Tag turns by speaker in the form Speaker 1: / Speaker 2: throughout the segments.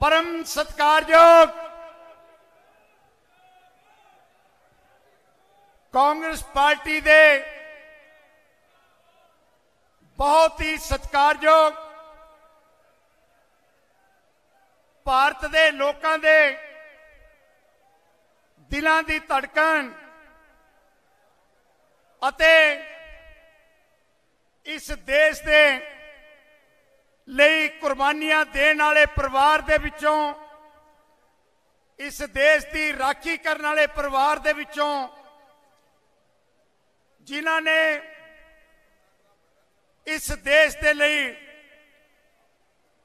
Speaker 1: परम सत्कारयोग कांग्रेस पार्टी दे बहुत ही सत्कारयोग भारत दे लोकां दे दिलां दी धड़कन अते इस देश दे ਲਈ कुर्बानियां देने वाले परिवार दे विचों इस देश की राखी करने वाले परिवार दे विचों जिन्हां ने इस देश के लिए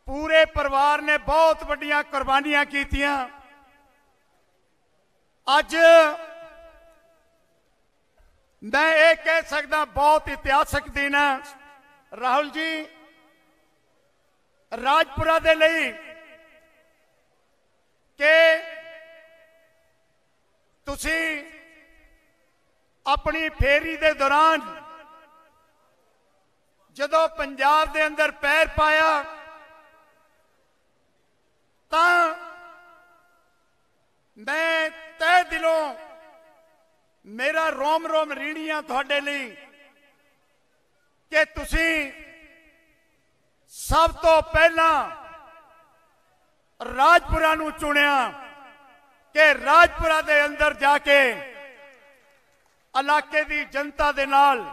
Speaker 1: पूरे परिवार ने बहुत बड़ियां कुर्बानियां कीतियां। अज मैं ये कह सकदा बहुत इतिहासक दिन है राहुल जी। राजपुरा दे लिए कि तुसी अपनी फेरी दे दौरान जदों पंजाब दे अंदर पैर पाया तां मैं तय दिलों मेरा रोम रोम रीढ़ियां तुहाडे लई कि तुसी सब तो पहला राजपुरा नूं चुनिया कि राजपुरा दे अंदर जाके इलाके दी जनता दे नाल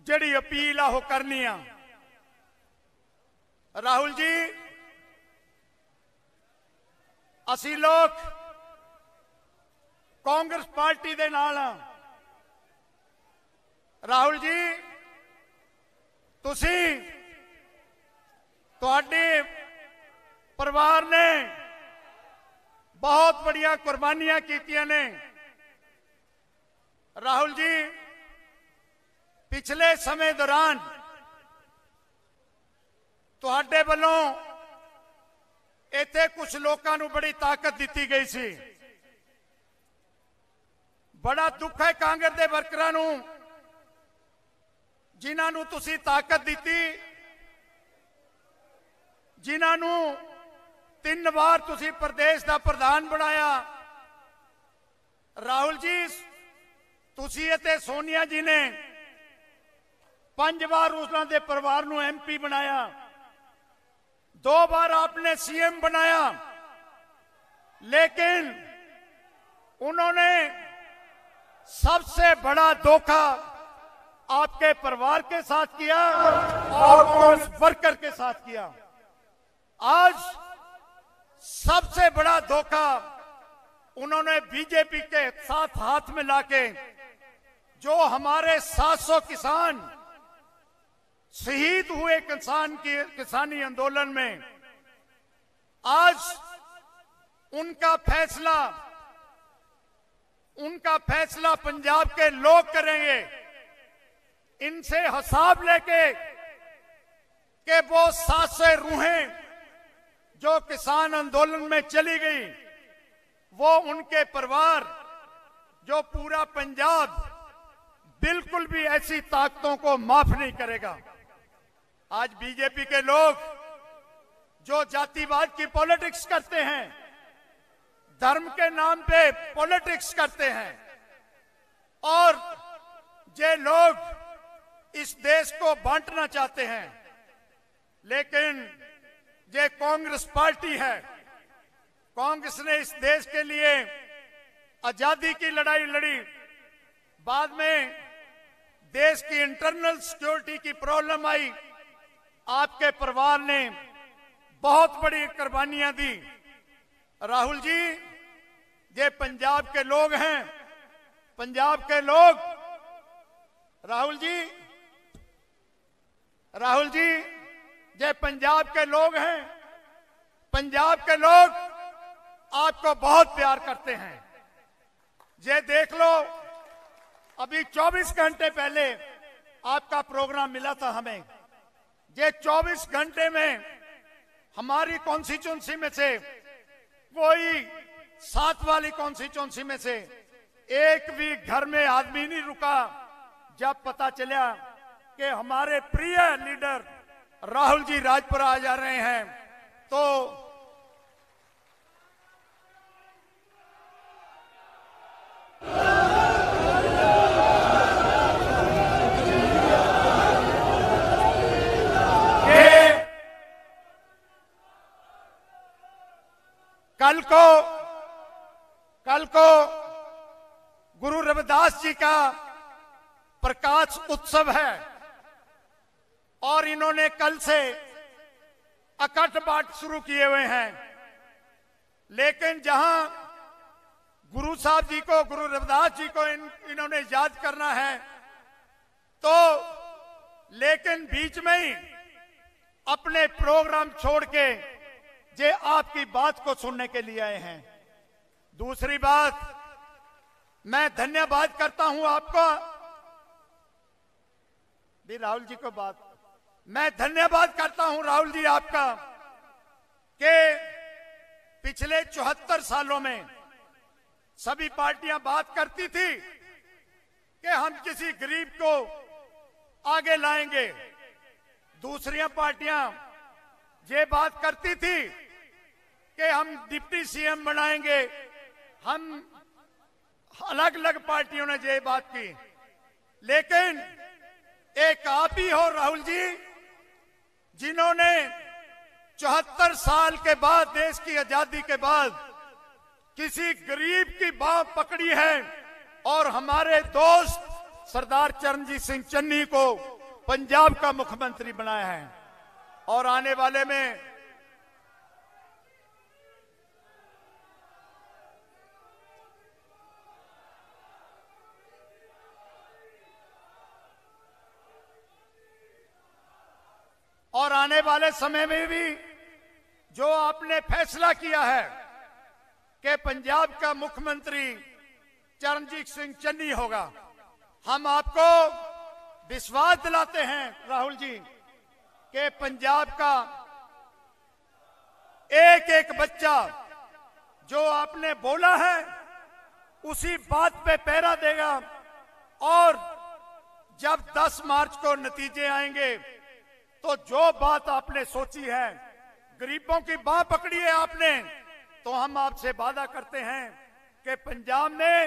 Speaker 1: जिहड़ी अपील आ ओह करनी आ। राहुल जी असी लोग कांग्रेस पार्टी दे नाल आ। राहुल जी तुसी तुहाडे परिवार ने बहुत बड़िया कुर्बानियां कीतियां ने। राहुल जी पिछले समय दौरान तुहाडे वल्लों इत्थे कुछ लोगों को बड़ी ताकत दी गई सी। बड़ा दुख है कांग्रेस के वर्करां नूं जिन्हां नूं तुसीं ताकत दी, जिन्हां नूं 3 बार तुसीं प्रदेश का प्रधान बनाया। राहुल जी तुसीं ते सोनिया जी ने 5 बार उन्होंने परिवार नूं MP बनाया, 2 बार आपने CM बनाया, लेकिन उन्होंने सबसे बड़ा धोखा आपके परिवार के साथ किया और कांग्रेस वर्कर के साथ किया। आज सबसे बड़ा धोखा उन्होंने बीजेपी के साथ हाथ में लाके जो हमारे 700 किसान शहीद हुए किसानी आंदोलन में, आज उनका फैसला पंजाब के लोग करेंगे। इनसे हिसाब लेके कि वो 700 रूहें जो किसान आंदोलन में चली गई, वो उनके परिवार, जो पूरा पंजाब बिल्कुल भी ऐसी ताकतों को माफ नहीं करेगा। आज बीजेपी के लोग जो जातिवाद की पॉलिटिक्स करते हैं, धर्म के नाम पे पॉलिटिक्स करते हैं, और ये लोग इस देश को बांटना चाहते हैं, लेकिन ये कांग्रेस पार्टी है। कांग्रेस ने इस देश के लिए आजादी की लड़ाई लड़ी, बाद में देश की इंटरनल सिक्योरिटी की प्रॉब्लम आई, आपके परिवार ने बहुत बड़ी कुर्बानियां दी। राहुल जी ये पंजाब के लोग हैं, पंजाब के लोग, राहुल जी ये पंजाब के लोग हैं, पंजाब के लोग आपको बहुत प्यार करते हैं। ये देख लो, अभी 24 घंटे पहले आपका प्रोग्राम मिला था हमें। ये 24 घंटे में हमारी कॉन्स्टिट्यूंसी में से कोई 7 वाली कॉन्स्टिट्यूंसी में से एक भी घर में आदमी नहीं रुका जब पता चला कि हमारे प्रिय लीडर राहुल जी राजपुरा आ जा रहे हैं। तो कल को गुरु रविदास जी का प्रकाश उत्सव है और इन्होंने कल से अखंड पाठ शुरू किए हुए हैं। लेकिन जहां गुरु साहब जी को, गुरु रविदास जी को इन्होंने याद करना है, तो लेकिन बीच में ही अपने प्रोग्राम छोड़ के जे आपकी बात को सुनने के लिए आए हैं। दूसरी बात, मैं धन्यवाद करता हूं आपको भी, राहुल जी को बात, मैं धन्यवाद करता हूं राहुल जी आपका कि पिछले 74 सालों में सभी पार्टियां बात करती थी कि हम किसी गरीब को आगे लाएंगे। दूसरी पार्टियां ये बात करती थी कि हम डिप्टी सीएम बनाएंगे। हम अलग अलग पार्टियों ने ये बात की, लेकिन एक आप ही हो राहुल जी, जिन्होंने 74 साल के बाद, देश की आजादी के बाद, किसी गरीब की बाह पकड़ी है और हमारे दोस्त सरदार चरणजीत सिंह चन्नी को पंजाब का मुख्यमंत्री बनाया है। और आने वाले में समय में भी जो आपने फैसला किया है कि पंजाब का मुख्यमंत्री चरणजीत सिंह चन्नी होगा, हम आपको विश्वास दिलाते हैं राहुल जी कि पंजाब का एक एक बच्चा जो आपने बोला है उसी बात पे पहरा देगा। और जब 10 मार्च को नतीजे आएंगे तो जो बात आपने सोची है, गरीबों की बाह पकड़ी है आपने, तो हम आपसे वादा करते हैं कि पंजाब में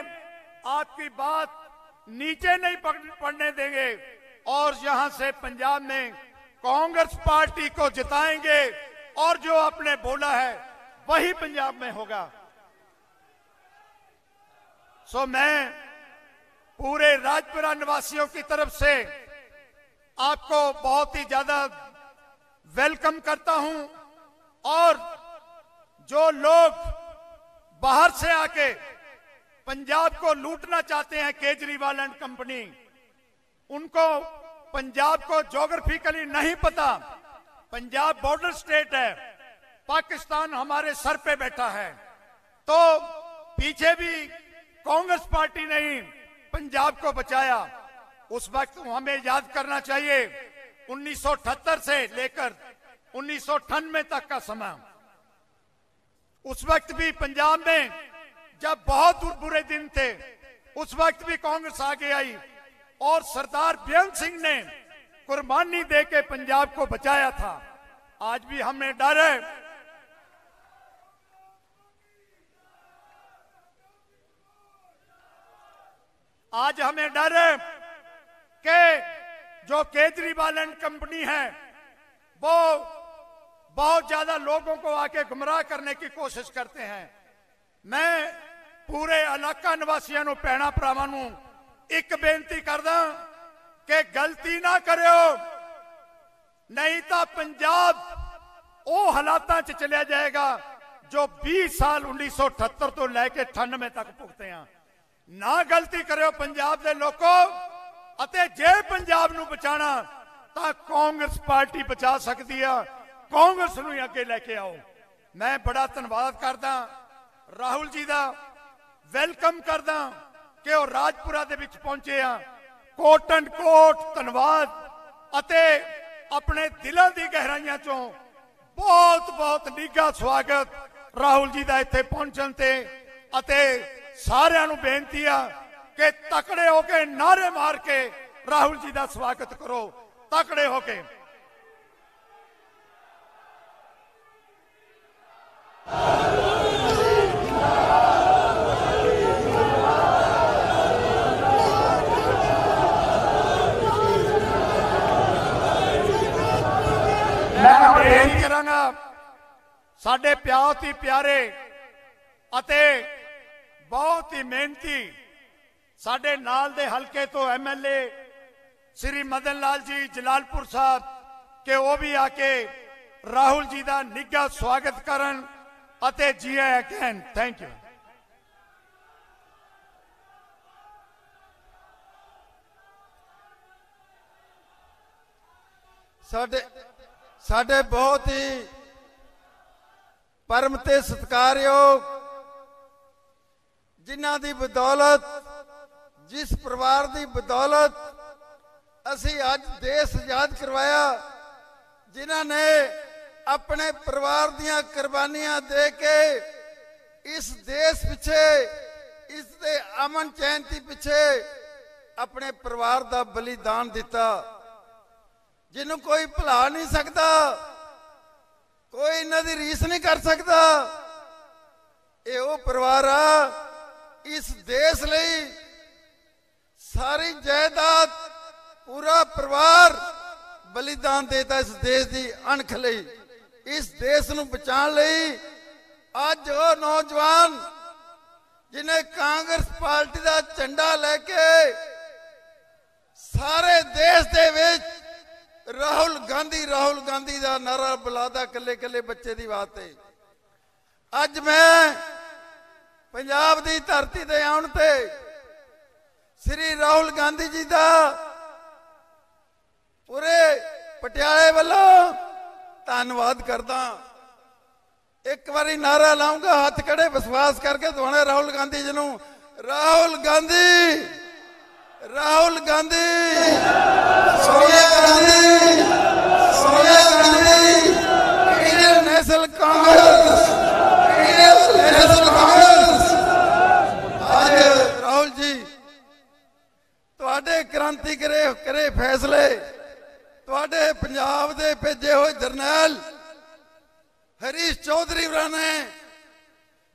Speaker 1: आपकी बात नीचे नहीं पड़ने देंगे और यहां से पंजाब में कांग्रेस पार्टी को जिताएंगे और जो आपने बोला है वही पंजाब में होगा। सो मैं पूरे राजपुरा निवासियों की तरफ से आपको बहुत ही ज्यादा वेलकम करता हूं। और जो लोग बाहर से आके पंजाब को लूटना चाहते हैं, केजरीवाल एंड कंपनी, उनको पंजाब को ज्योग्राफिकली नहीं पता। पंजाब बॉर्डर स्टेट है, पाकिस्तान हमारे सर पे बैठा है। तो पीछे भी कांग्रेस पार्टी ने ही पंजाब को बचाया। उस वक्त हमें याद करना चाहिए 1978 से लेकर 1998 तक का समय। उस वक्त भी पंजाब में जब बहुत बुरे दिन थे, उस वक्त भी कांग्रेस आगे आई और सरदार बेअंत सिंह ने कुर्बानी देके पंजाब को बचाया था। आज भी हमें डर है, आज हमें डर है कि जो केजरीवाल एंड कंपनी है वो बहुत ज्यादा लोगों को आके गुमराह करने की कोशिश करते हैं। मैं पूरे इलाका निवासियों को भैणा भरावां नूं एक बेनती करदा कि गलती ना करियो, नहीं तो पंजाब वो हालातां च चलिया जाएगा जो 20 साल 1978 तो लैके 98 तक भुगते हैं। ना गलती करियो पंजाब के लोगों, अते जे पंजाब नूं बचाना तां कांग्रेस पार्टी बचा सकती है। कांग्रेस नूं अगे लेके आओ। मैं बड़ा धन्यवाद करदा राहुल जी का, वेलकम करदा कि वो राजपुरा दे विच पहुंचे आ। कोट एंड कोट धन्यवाद अते अपने दिलों की गहराइयां चों बहुत बहुत निघा स्वागत राहुल जी का इत्थे पहुंचण ते। अते सारियां नूं बेनती आ कि तकड़े होके नारे मार के राहुल जी का स्वागत करो, तकड़े होके। साडे बहुत ही प्यारे अते बहुत ही मेहनती साडे नाल दे हलके तो MLA श्री मदन लाल जी जलालपुर साहब के वो भी आके राहुल जी का निघा स्वागत करन अते जी आया कहन। Thank you.
Speaker 2: साडे बहुत ही परम ते सत्कारयोग जिन्हां दी बदौलत, जिस परिवार की बदौलत असी अज देश आजाद करवाया, जिन्हां ने अपने परिवार दियां कुर्बानियां दे के इस देश पिछे, इस दे अमन चैनती पिछे अपने परिवार का बलिदान दिता, जिन्हों कोई भुला नहीं सकता, कोई इन्हां दी रीस नहीं कर सकता। ये वो परिवार आ इस देश लई सारी जायदाद, पूरा परिवार बलिदान देता इस देश की अणख लई, इस देश नूं बचाने लई। अज वो नौजवान जिन्हें कांग्रेस पार्टी का झंडा लेके सारे देश दे विच राहुल गांधी का नारा बुलादा कले कले बच्चे की बात है। अज मैं पंजाब की धरती ते आउण ते श्री राहुल गांधी जी का पूरे पटियाले वालों धन्यवाद करदा। एक बारी नारा लाऊंगा, हाथ खड़े विश्वास करके दोने राहुल गांधी जी नूं, Rahul Gandhi, Rahul Gandhi, Sonia Gandhi, Sonia Gandhi, Indian national Congress, Indian national Congress. आज राहुल जी तुहाडे क्रांति करे फैसले, तुहाडे पंजाब दे भेजे हुए जरनैल हरीश चौधरी होरां ने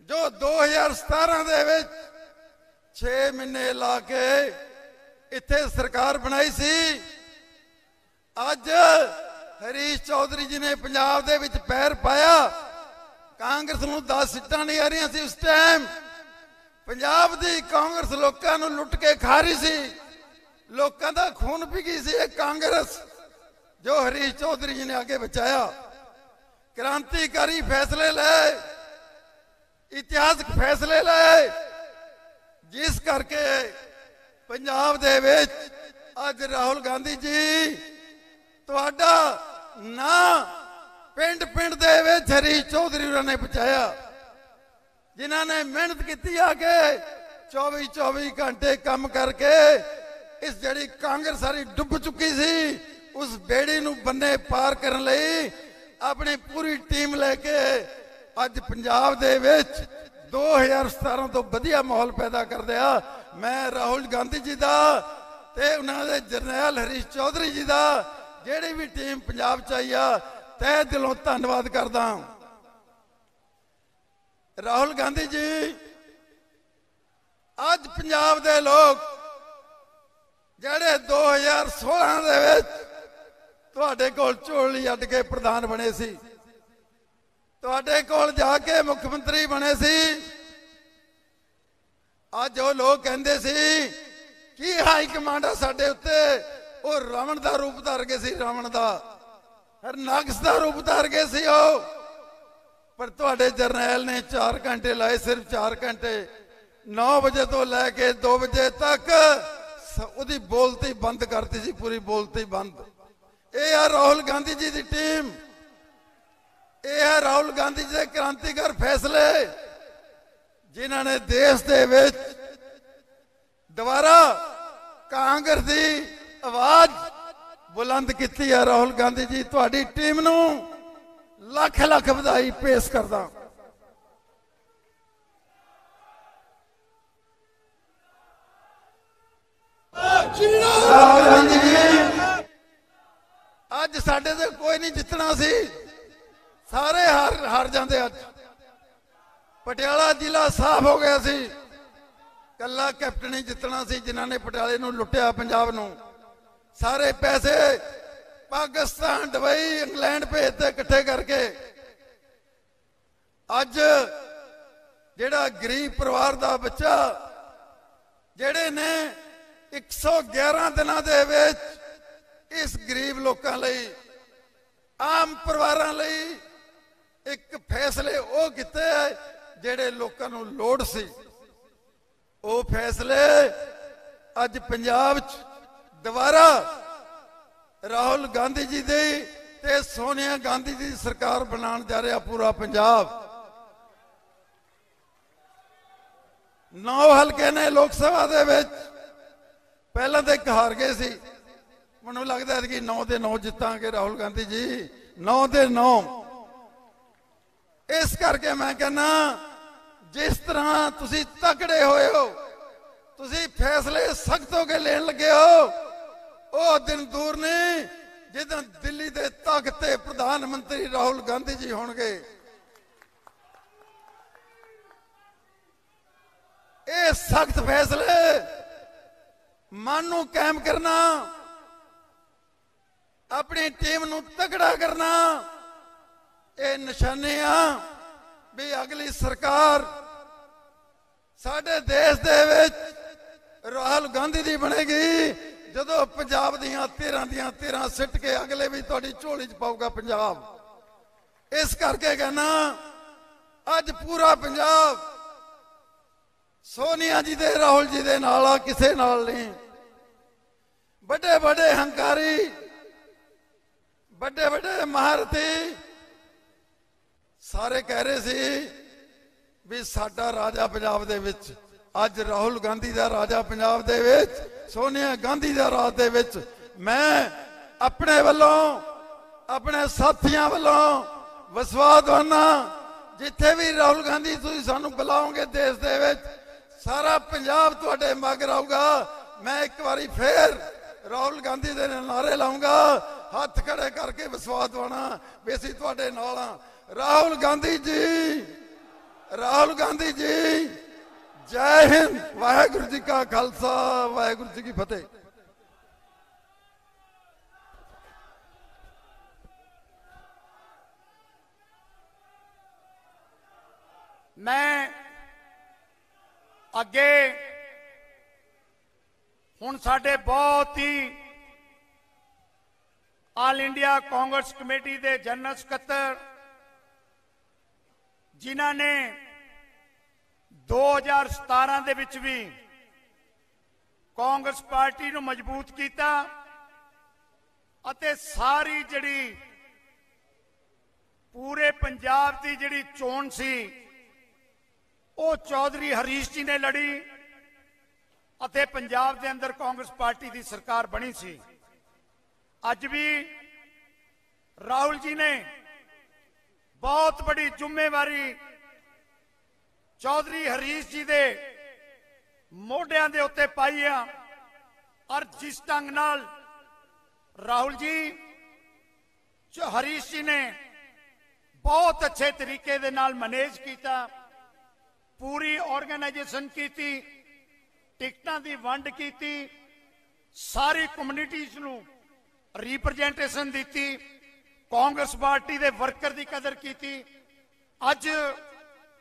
Speaker 2: जो 2017 दे विच 6 महीने ला के इत्थे सरकार बनाई सी, अज हरीश चौधरी जी ने पंजाब दे विच पैर पाया। कांग्रेस नूं 10 सीटां नहीं आ रही सी उस टाइम, पंजाब दी कांग्रेस लोकां नूं लुट के खा रही सी, लोकां दा खून पी गई सी। कांग्रेस जो हरीश चौधरी जी ने आगे बचाया, क्रांतिकारी फैसले ले, इतिहासक फैसले ले, जिस करके पंजाब दे विच अज राहुल गांधी जी तुहाडा ना पिंड पिंड दे विच हरीश चौधरी ने बचाया, जिन्हां ने मेहनत की आके 24-24 घंटे काम करके इस जड़ी कांग्रेस सारी डुब चुकी सी उस बेड़ी नूं बन्ने पार करने लई अपनी पूरी टीम लेके अज पंजाब दे विच 2017 तो वधिया माहौल पैदा कर दिया। मैं राहुल गांधी जी का ते उन्हां दे जरनैल हरीश चौधरी जी का जिहड़ी भी टीम पंजाब च आई आ तहे दिलों धन्नवाद करदा। राहुल गांधी जी अज पंजाब दे लोग जिहड़े 2016 दे विच तुहाडे कोल झोली अड्ड के प्रधान बने सी, तुहाडे कोल जाके मुख्यमंत्री बने सी, अज वो लोग कहंदे सी कि हाई कमांड आ साडे उत्ते, वो रावण का रूप धार गए सी, रावण का हरनाकस का रूप धार गए सी वो। पर तुहाडे जरनैल ने 4 घंटे लाए, सिर्फ 4 घंटे, 9 बजे तो लैके 2 बजे तक उसकी बोलती बंद करती सी, पूरी बोलती बंद। ये है राहुल गांधी जी की टीम, ये है राहुल गांधी जी के क्रांतिकार फैसले, जिन्हों ने देश दे विच दोबारा कांग्रेस की आवाज बुलंद की है। राहुल गांधी जी तुहाडी टीम नूं लख लख बधाई पेश करदा। राहुल गांधी जी अज साडे ते कोई नहीं जितना सी, सारे हार जाते। अज पटियाला जिला साफ हो गया सी, कला कैप्टन ही जितना सी जिन्होंने पटियाले नूं लुटिया, पंजाब नूं सारे पैसे पाकिस्तान, दुबई, इंग्लैंड भेजते इकट्ठे करके। ਅੱਜ ਜਿਹੜਾ ਗਰੀਬ ਪਰਿਵਾਰ ਦਾ ਬੱਚਾ ਜਿਹੜੇ ਨੇ 111 ਦਿਨਾਂ ਦੇ ਵਿੱਚ ਇਸ ਗਰੀਬ ਲੋਕਾਂ ਲਈ ਆਮ ਪਰਿਵਾਰਾਂ ਲਈ ਇੱਕ ਫੈਸਲੇ ਉਹ ਕੀਤੇ ਜਿਹੜੇ ਲੋਕਾਂ ਨੂੰ ਲੋੜ ਸੀ। ਉਹ ਫੈਸਲੇ ਅੱਜ ਪੰਜਾਬ 'ਚ ਦੁਬਾਰਾ ਰਾਹੁਲ ਗਾਂਧੀ ਜੀ ਦੀ ਤੇ ਸੋਨੀਆ ਗਾਂਧੀ ਦੀ ਸਰਕਾਰ ਬਣਾਉਣ ਜਾ ਰਿਹਾ ਪੂਰਾ ਪੰਜਾਬ। 9 ਹਲਕੇ ਨੇ ਲੋਕ ਸਭਾ ਦੇ ਵਿੱਚ, ਪਹਿਲਾਂ ਤਾਂ ਇੱਕ ਹਾਰ ਗਏ ਸੀ, ਮੈਨੂੰ ਲੱਗਦਾ ਹੈ ਕਿ 9 ਦੇ 9 ਜਿੱਤਾਂਗੇ ਰਾਹੁਲ ਗਾਂਧੀ ਜੀ, 9 ਦੇ 9। ਇਸ ਕਰਕੇ ਮੈਂ ਕਹਿੰਦਾ ਜਿਸ ਤਰ੍ਹਾਂ ਤੁਸੀਂ ਤਕੜੇ ਹੋਏ ਹੋ, ਤੁਸੀਂ ਫੈਸਲੇ ਸਖਤ ਹੋ ਕੇ ਲੈਣ ਲੱਗੇ ਹੋ, ਉਹ ਦਿਨ ਦੂਰ ਨਹੀਂ ਜਦੋਂ ਦਿੱਲੀ ਦੇ ਤਖਤ ਤੇ ਪ੍ਰਧਾਨ ਮੰਤਰੀ ਰਾਹੁਲ ਗਾਂਧੀ ਜੀ ਹੋਣਗੇ। ਇਹ ਸਖਤ ਫੈਸਲੇ ਮਨ ਨੂੰ ਕਾਇਮ ਕਰਨਾ, ਆਪਣੀ ਟੀਮ ਨੂੰ ਤਕੜਾ ਕਰਨਾ, ਇਹ ਨਿਸ਼ਾਨੇ ਆ ਵੀ ਅਗਲੀ ਸਰਕਾਰ ਸਾਡੇ ਦੇਸ਼ ਦੇ ਵਿੱਚ ਰਾਹੁਲ ਗਾਂਧੀ ਦੀ ਬਣੇਗੀ, ਜਦੋਂ ਪੰਜਾਬ ਦੀਆਂ 13 ਦੀਆਂ 13 ਸਿੱਟ ਕੇ ਅਗਲੇ ਵੀ ਤੁਹਾਡੀ ਝੋਲੀ 'ਚ ਪਾਊਗਾ ਪੰਜਾਬ। ਇਸ ਕਰਕੇ ਕਹਿੰਦਾ ਅੱਜ ਪੂਰਾ ਪੰਜਾਬ ਸੋਨੀਆ ਜੀ ਦੇ ਰਾਹੁਲ ਜੀ ਦੇ ਨਾਲ ਆ, ਕਿਸੇ ਨਾਲ ਨਹੀਂ। ਵੱਡੇ ਵੱਡੇ ਹੰਕਾਰੀ, ਵੱਡੇ ਵੱਡੇ ਮਹਾਰਥੀ ਸਾਰੇ ਕਹਿ ਰਹੇ ਸੀ ਵੀ ਸਾਡਾ ਰਾਜਾ ਪੰਜਾਬ ਦੇ ਵਿੱਚ, ਅੱਜ ਰਾਹੁਲ ਗਾਂਧੀ ਦਾ ਰਾਜਾ ਪੰਜਾਬ ਦੇ ਵਿੱਚ, ਸੋਨੀਆ ਗਾਂਧੀ ਦਾ ਰਾਜ ਦੇ ਵਿੱਚ। ਮੈਂ ਆਪਣੇ ਵੱਲੋਂ, ਆਪਣੇ ਸਾਥੀਆਂ ਵੱਲੋਂ ਵਿਸ਼ਵਾਸ ਦਿਵਾਨਾ, ਜਿੱਥੇ ਵੀ ਰਾਹੁਲ ਗਾਂਧੀ ਤੁਸੀਂ ਸਾਨੂੰ ਬੁਲਾਓਗੇ ਦੇਸ਼ ਦੇ ਵਿੱਚ, ਸਾਰਾ ਪੰਜਾਬ ਤੁਹਾਡੇ ਮਗਰ ਆਊਗਾ। ਮੈਂ ਇੱਕ ਵਾਰੀ ਫੇਰ ਰਾਹੁਲ ਗਾਂਧੀ ਦੇ ਨਾਰੇ ਲਾਉਂਗਾ, ਹੱਥ ਖੜੇ ਕਰਕੇ ਵਿਸ਼ਵਾਸ ਦਿਵਾਉਣਾ ਵੀ ਅਸੀਂ ਤੁਹਾਡੇ ਨਾਲ ਆ। ਰਾਹੁਲ ਗਾਂਧੀ ਜੀ, ਰਾਹੁਲ ਗਾਂਧੀ ਜੀ, ਜੈ ਹਿੰਦ। ਵਾਹਿਗੁਰੂ ਜੀ ਕਾ ਖਾਲਸਾ, ਵਾਹਿਗੁਰੂ ਜੀ ਕੀ ਫਤਿਹ।
Speaker 1: ਮੈਂ ਅੱਗੇ ਹੁਣ ਸਾਡੇ ਬਹੁਤ ਹੀ ਆਲ ਇੰਡੀਆ ਕਾਂਗਰਸ ਕਮੇਟੀ ਦੇ ਜਨਰਲ ਸਕੱਤਰ, ਜਿਨ੍ਹਾਂ ਨੇ 2017 ਦੇ ਵਿੱਚ ਵੀ ਕਾਂਗਰਸ ਪਾਰਟੀ ਨੂੰ ਮਜ਼ਬੂਤ ਕੀਤਾ ਅਤੇ ਸਾਰੀ ਜਿਹੜੀ ਪੂਰੇ ਪੰਜਾਬ ਦੀ ਜਿਹੜੀ ਚੋਣ ਸੀ ਉਹ ਚੌਧਰੀ ਹਰੀਸ਼ ਜੀ ਨੇ ਲੜੀ ਅਤੇ ਪੰਜਾਬ ਦੇ ਅੰਦਰ ਕਾਂਗਰਸ ਪਾਰਟੀ ਦੀ ਸਰਕਾਰ ਬਣੀ ਸੀ। ਅੱਜ ਵੀ ਰਾਹੁਲ ਜੀ ਨੇ ਬਹੁਤ ਬੜੀ ਜ਼ਿੰਮੇਵਾਰੀ ਚੌਧਰੀ ਹਰੀਸ਼ ਜੀ ਦੇ ਮੋਢਿਆਂ ਦੇ ਉੱਤੇ ਪਾਈ ਆ, ਔਰ ਜਿਸ ਢੰਗ ਨਾਲ ਰਾਹੁਲ ਜੀ ਹਰੀਸ਼ ਜੀ ਨੇ ਬਹੁਤ ਅੱਛੇ ਤਰੀਕੇ ਦੇ ਨਾਲ ਮੈਨੇਜ ਕੀਤਾ, ਪੂਰੀ ਆਰਗੇਨਾਈਜੇਸ਼ਨ ਕੀਤੀ, ਟਿਕਟਾਂ ਦੀ ਵੰਡ ਕੀਤੀ, ਸਾਰੀ ਕਮਿਊਨਿਟੀਜ਼ ਨੂੰ ਰਿਪਰੈਜ਼ੈਂਟੇਸ਼ਨ ਦਿੱਤੀ, ਕਾਂਗਰਸ ਪਾਰਟੀ ਦੇ ਵਰਕਰ ਦੀ ਕਦਰ ਕੀਤੀ। ਅੱਜ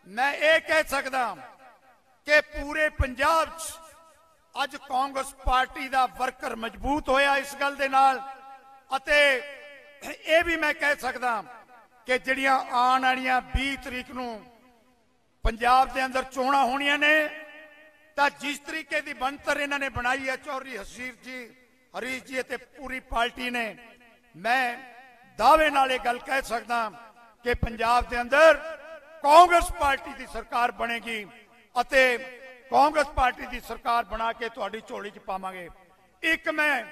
Speaker 1: ਮੈਂ ਇਹ ਕਹਿ ਸਕਦਾ ਕਿ ਪੂਰੇ ਪੰਜਾਬ 'ਚ ਅੱਜ ਕਾਂਗਰਸ ਪਾਰਟੀ ਦਾ ਵਰਕਰ ਮਜ਼ਬੂਤ ਹੋਇਆ ਇਸ ਗੱਲ ਦੇ ਨਾਲ। ਅਤੇ ਇਹ ਵੀ ਮੈਂ ਕਹਿ ਸਕਦਾ ਕਿ ਜਿਹੜੀਆਂ ਆਉਣ ਵਾਲੀਆਂ 20 ਤਰੀਕ ਨੂੰ ਪੰਜਾਬ ਦੇ ਅੰਦਰ ਚੋਣਾਂ ਹੋਣੀਆਂ ਨੇ, ਤਾਂ ਜਿਸ ਤਰੀਕੇ ਦੀ ਬਣਤਰ ਇਹਨਾਂ ਨੇ ਬਣਾਈ ਹੈ ਚੌਧਰੀ ਹਰੀਸ਼ ਜੀ ਅਤੇ ਪੂਰੀ ਪਾਰਟੀ ਨੇ, ਮੈਂ ਦਾਅਵੇ ਨਾਲ ਇਹ ਗੱਲ ਕਹਿ ਸਕਦਾ ਕਿ ਪੰਜਾਬ ਦੇ ਅੰਦਰ ਕਾਂਗਰਸ ਪਾਰਟੀ ਦੀ ਸਰਕਾਰ ਬਣੇਗੀ ਅਤੇ ਕਾਂਗਰਸ ਪਾਰਟੀ ਦੀ ਸਰਕਾਰ ਬਣਾ ਕੇ ਤੁਹਾਡੀ ਝੋਲੀ 'ਚ ਪਾਵਾਂਗੇ। ਇੱਕ ਮੈਂ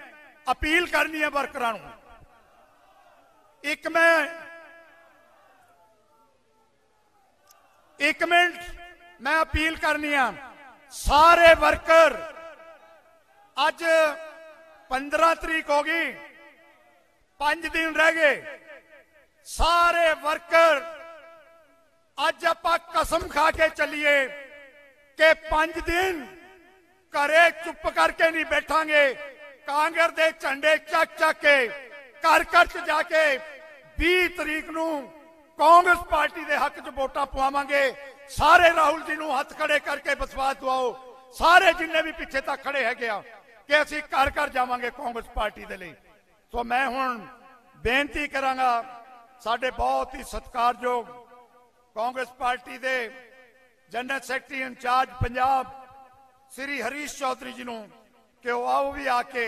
Speaker 1: ਅਪੀਲ ਕਰਨੀ ਹੈ ਵਰਕਰਾਂ ਨੂੰ, ਇੱਕ ਮਿੰਟ ਮੈਂ ਅਪੀਲ ਕਰਨੀ ਆ, ਸਾਰੇ ਵਰਕਰ, ਅੱਜ 15 ਤਰੀਕ ਹੋ ਗਈ, 5 ਦਿਨ ਰਹਿ ਗਏ, ਸਾਰੇ ਵਰਕਰ ਅੱਜ ਆਪਾਂ ਕਸਮ ਖਾ ਕੇ ਚੱਲੀਏ ਕਿ 5 ਦਿਨ ਘਰੇ ਚੁੱਪ ਕਰਕੇ ਨਹੀਂ ਬੈਠਾਂਗੇ। ਕਾਂਗਰਸ ਦੇ ਝੰਡੇ ਚੱਕ ਚੱਕ ਕੇ ਘਰ ਘਰ ਚ ਜਾ ਕੇ 20 ਤਰੀਕ ਨੂੰ कांग्रेस पार्टी के हक च वोटां पवावांगे। सारे राहुल जी नूं हथ खड़े करके विश्वास दवाओ, सारे जिन्ने भी पिछे तक खड़े है कि असीं घर घर जावांगे कांग्रेस पार्टी दे लई। सो मैं हुण बेनती करांगा साडे बहुत ही सत्कारयोग कांग्रेस पार्टी दे general secretary incharge Punjab Shri Harish Chaudhary ji नूं कि वो आओ भी आके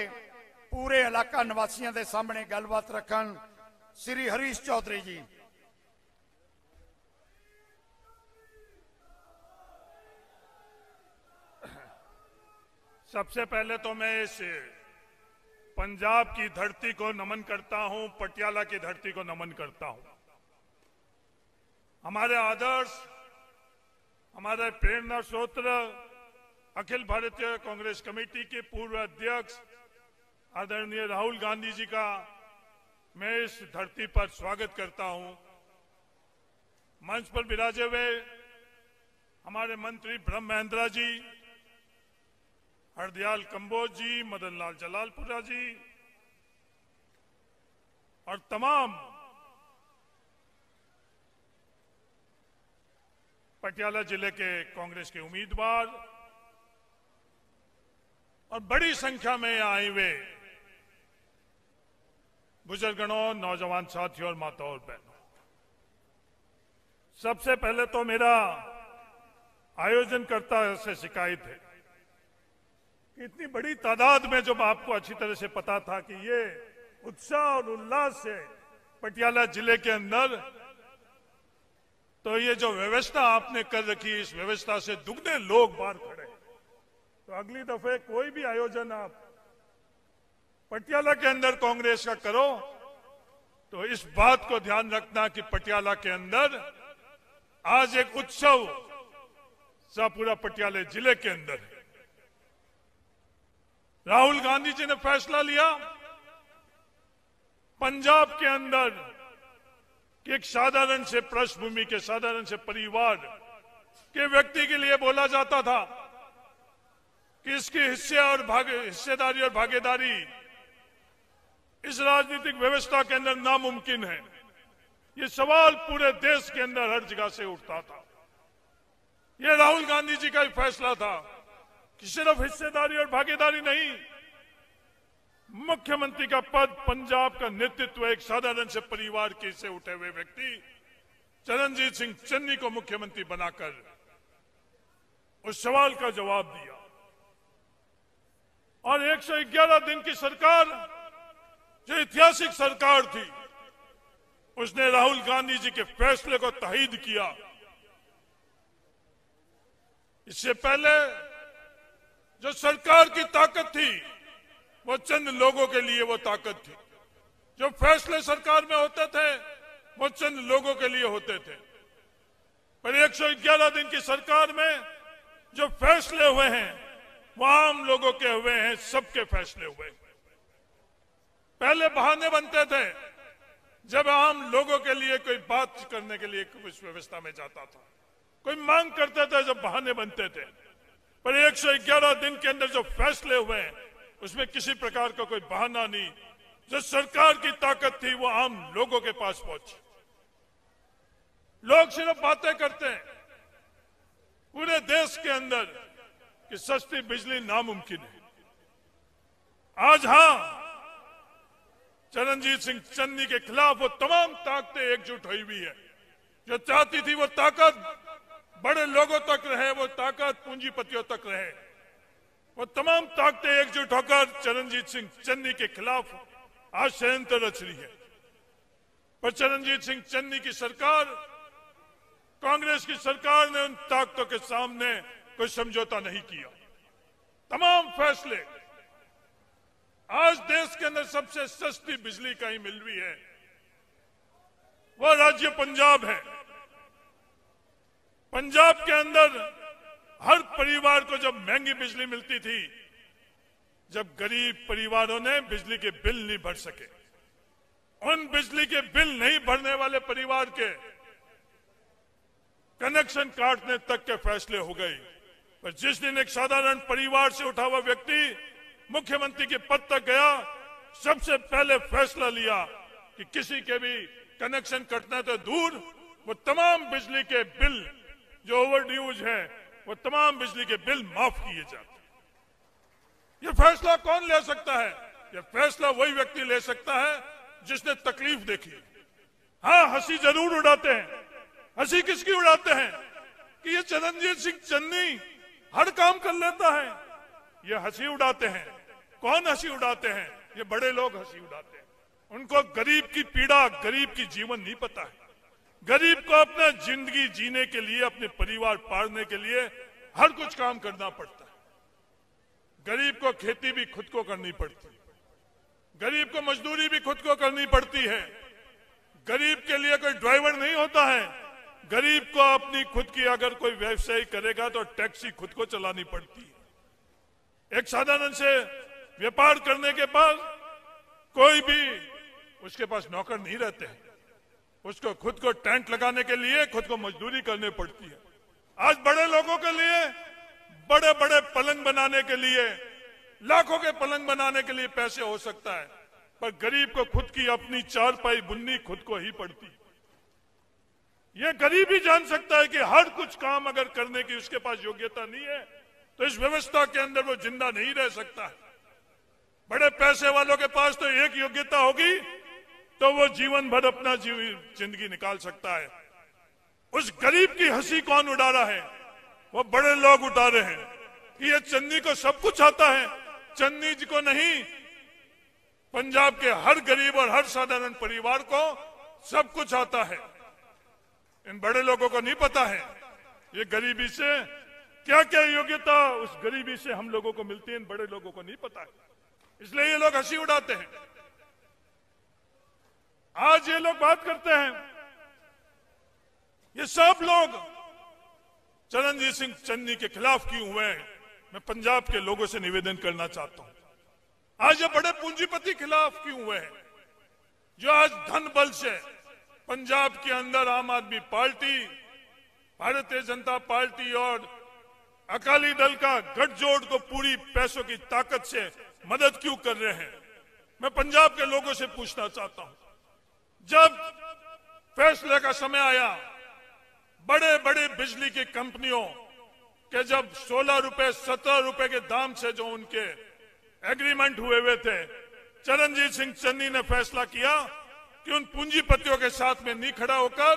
Speaker 1: पूरे इलाका निवासियों के सामने गलबात रखन। श्री हरीश चौधरी जी।
Speaker 3: सबसे पहले तो मैं इस पंजाब की धरती को नमन करता हूं, पटियाला की धरती को नमन करता हूं। हमारे आदर्श, हमारे प्रेरणा स्रोत अखिल भारतीय कांग्रेस कमेटी के पूर्व अध्यक्ष आदरणीय राहुल गांधी जी का मैं इस धरती पर स्वागत करता हूं। मंच पर विराजे हुए हमारे मंत्री ब्रह्म महेंद्रा जी, हरदयाल कंबोज जी, मदन लाल जलालपुरा जी और तमाम पटियाला जिले के कांग्रेस के उम्मीदवार और बड़ी संख्या में आए हुए बुजुर्गों, नौजवान साथियों और माताओं और बहनों, सबसे पहले तो मेरा आयोजनकर्ता से शिकायत है कि इतनी बड़ी तादाद में, जब आपको अच्छी तरह से पता था कि ये उत्साह और उल्लास से पटियाला जिले के अंदर, तो ये जो व्यवस्था आपने कर रखी, इस व्यवस्था से दुगने लोग बाहर खड़े। तो अगली दफे कोई भी आयोजन आप पटियाला के अंदर कांग्रेस का करो तो इस बात को ध्यान रखना कि पटियाला के अंदर आज एक उत्सव सा पूरा पटियाला जिले के अंदर है। राहुल गांधी जी ने फैसला लिया पंजाब के अंदर कि एक साधारण से पृष्ठभूमि के, साधारण से परिवार के व्यक्ति के लिए बोला जाता था कि इसकी हिस्सेदारी और भागीदारी इस राजनीतिक व्यवस्था के अंदर नामुमकिन है। ये सवाल पूरे देश के अंदर हर जगह से उठता था। ये राहुल गांधी जी का ही फैसला था कि सिर्फ हिस्सेदारी और भागीदारी नहीं, मुख्यमंत्री का पद, पंजाब का नेतृत्व एक साधारण से परिवार के से उठे हुए व्यक्ति चरणजीत सिंह चन्नी को मुख्यमंत्री बनाकर उस सवाल का जवाब दिया। और 111 दिन की सरकार, जो ऐतिहासिक सरकार थी, उसने राहुल गांधी जी के फैसले को तहरीर किया। इससे पहले जो सरकार की ताकत थी वो चंद लोगों के लिए वो ताकत थी। जो फैसले सरकार में होते थे वो चंद लोगों के लिए होते थे। पर 111 दिन की सरकार में जो फैसले हुए हैं वो आम लोगों के हुए हैं, सबके फैसले हुए। पहले बहाने बनते थे जब आम लोगों के लिए कोई बात करने के लिए उस व्यवस्था में जाता था, कोई मांग करते थे, जब बहाने बनते थे। पर 111 दिन के अंदर जो फैसले हुए हैं उसमें किसी प्रकार का कोई बहाना नहीं। जो सरकार की ताकत थी वो आम लोगों के पास पहुंची। लोग सिर्फ बातें करते हैं पूरे देश के अंदर कि सस्ती बिजली नामुमकिन है। आज हां, चरणजीत सिंह चन्नी के खिलाफ वो तमाम ताकतें एकजुट हुई हुई है। जो चाहती थी वो ताकत बड़े लोगों तक रहे, वो ताकत पूंजीपतियों तक रहे। वो तमाम ताकतें एकजुट होकर चरणजीत सिंह चन्नी के खिलाफ आज षड्यंत्र रच रही है। पर चरणजीत सिंह चन्नी की सरकार, कांग्रेस की सरकार ने उन ताकतों के सामने कोई समझौता नहीं किया। तमाम फैसले, आज देश के अंदर सबसे सस्ती बिजली कहीं मिल रही है वो राज्य पंजाब है। पंजाब के अंदर हर परिवार को जब महंगी बिजली मिलती थी, जब गरीब परिवारों ने बिजली के बिल नहीं भर सके, उन बिजली के बिल नहीं भरने वाले परिवार के कनेक्शन काटने तक के फैसले हो गए। पर जिस दिन एक साधारण परिवार से उठा हुआ व्यक्ति मुख्यमंत्री के पद तक गया, सबसे पहले फैसला लिया कि किसी के भी कनेक्शन कटना तो दूर, वो तमाम बिजली के बिल जो ओवर ड्यूज है, वो तमाम बिजली के बिल माफ किए जाते हैं। ये फैसला कौन ले सकता है? ये फैसला वही व्यक्ति ले सकता है जिसने तकलीफ देखी। हाँ, हंसी जरूर उड़ाते हैं। हंसी किसकी उड़ाते हैं? कि ये चरणजीत सिंह चन्नी हर काम कर लेता है, ये हंसी उड़ाते हैं। कौन हंसी उड़ाते हैं? ये बड़े लोग हंसी उड़ाते हैं। उनको गरीब की पीड़ा, गरीब की जीवन नहीं पता है। गरीब को अपना जिंदगी जीने के लिए, अपने परिवार पालने के लिए हर कुछ काम करना पड़ता है। गरीब को खेती भी खुद को करनी पड़ती है, गरीब को मजदूरी भी खुद को करनी पड़ती है। गरीब के लिए कोई ड्राइवर नहीं होता है। गरीब को अपनी खुद की अगर कोई व्यवसाय करेगा तो टैक्सी खुद को चलानी पड़ती है। एक साधारण से व्यापार करने के बाद कोई भी उसके पास नौकर नहीं रहते हैं। उसको खुद को टेंट लगाने के लिए खुद को मजदूरी करनी पड़ती है। आज बड़े लोगों के लिए बड़े बड़े पलंग बनाने के लिए, लाखों के पलंग बनाने के लिए पैसे हो सकता है, पर गरीब को खुद की अपनी चारपाई बुननी खुद को ही पड़ती है। ये गरीब ही जान सकता है कि हर कुछ काम अगर करने की उसके पास योग्यता नहीं है तो इस व्यवस्था के अंदर वो जिंदा नहीं रह सकता है। बड़े पैसे वालों के पास तो एक योग्यता होगी तो वो जीवन भर अपना जिंदगी निकाल सकता है। उस गरीब की हंसी कौन उड़ा रहा है? वो बड़े लोग उड़ा रहे हैं कि ये चन्नी को सब कुछ आता है। चन्नी जी को नहीं, पंजाब के हर गरीब और हर साधारण परिवार को सब कुछ आता है। इन बड़े लोगों को नहीं पता है ये गरीबी से क्या क्या योग्यता उस गरीबी से हम लोगों को मिलती है। इन बड़े लोगों को नहीं पता है, इसलिए ये लोग हंसी उड़ाते हैं। आज ये लोग बात करते हैं, ये सब लोग चरणजीत सिंह चन्नी के खिलाफ क्यों हुए हैं? मैं पंजाब के लोगों से निवेदन करना चाहता हूं, आज ये बड़े पूंजीपति खिलाफ क्यों हुए हैं जो आज धन बल से पंजाब के अंदर आम आदमी पार्टी, भारतीय जनता पार्टी और अकाली दल का गठजोड़ को पूरी पैसों की ताकत से मदद क्यों कर रहे हैं? मैं पंजाब के लोगों से पूछना चाहता हूं, जब फैसले का समय आया, बड़े बड़े बिजली की कंपनियों के जब 16 रुपए 17 रुपए के दाम से जो उनके एग्रीमेंट हुए थे, चरणजीत सिंह चन्नी ने फैसला किया कि उन पूंजीपतियों के साथ में नहीं खड़ा होकर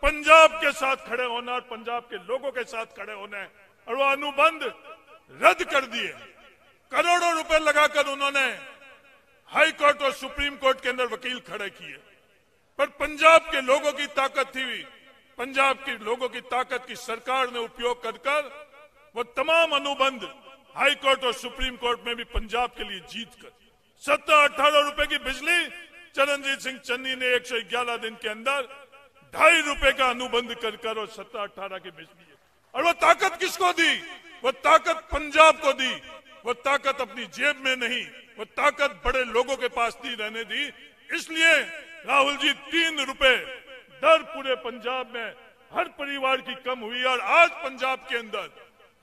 Speaker 3: पंजाब के साथ खड़े होना और पंजाब के लोगों के साथ खड़े होने, और वो अनुबंध रद्द कर दिए। करोड़ों रुपए लगाकर उन्होंने हाई कोर्ट और सुप्रीम कोर्ट के अंदर वकील खड़े किए, पर पंजाब के लोगों की ताकत थी, पंजाब के लोगों की ताकत की सरकार ने उपयोग कर वो तमाम अनुबंध हाई कोर्ट और सुप्रीम कोर्ट में भी पंजाब के लिए जीत कर 17-18 रुपए की बिजली चरणजीत सिंह चन्नी ने 111 दिन के अंदर 2.5 रुपए का अनुबंध कर और 17-18 की बिजली। और वो ताकत किसको दी? वो ताकत पंजाब को दी। वो ताकत अपनी जेब में नहीं, वो ताकत बड़े लोगों के पास नहीं रहने दी। इसलिए राहुल जी 3 रुपए दर पूरे पंजाब में हर परिवार की कम हुई, और आज पंजाब के अंदर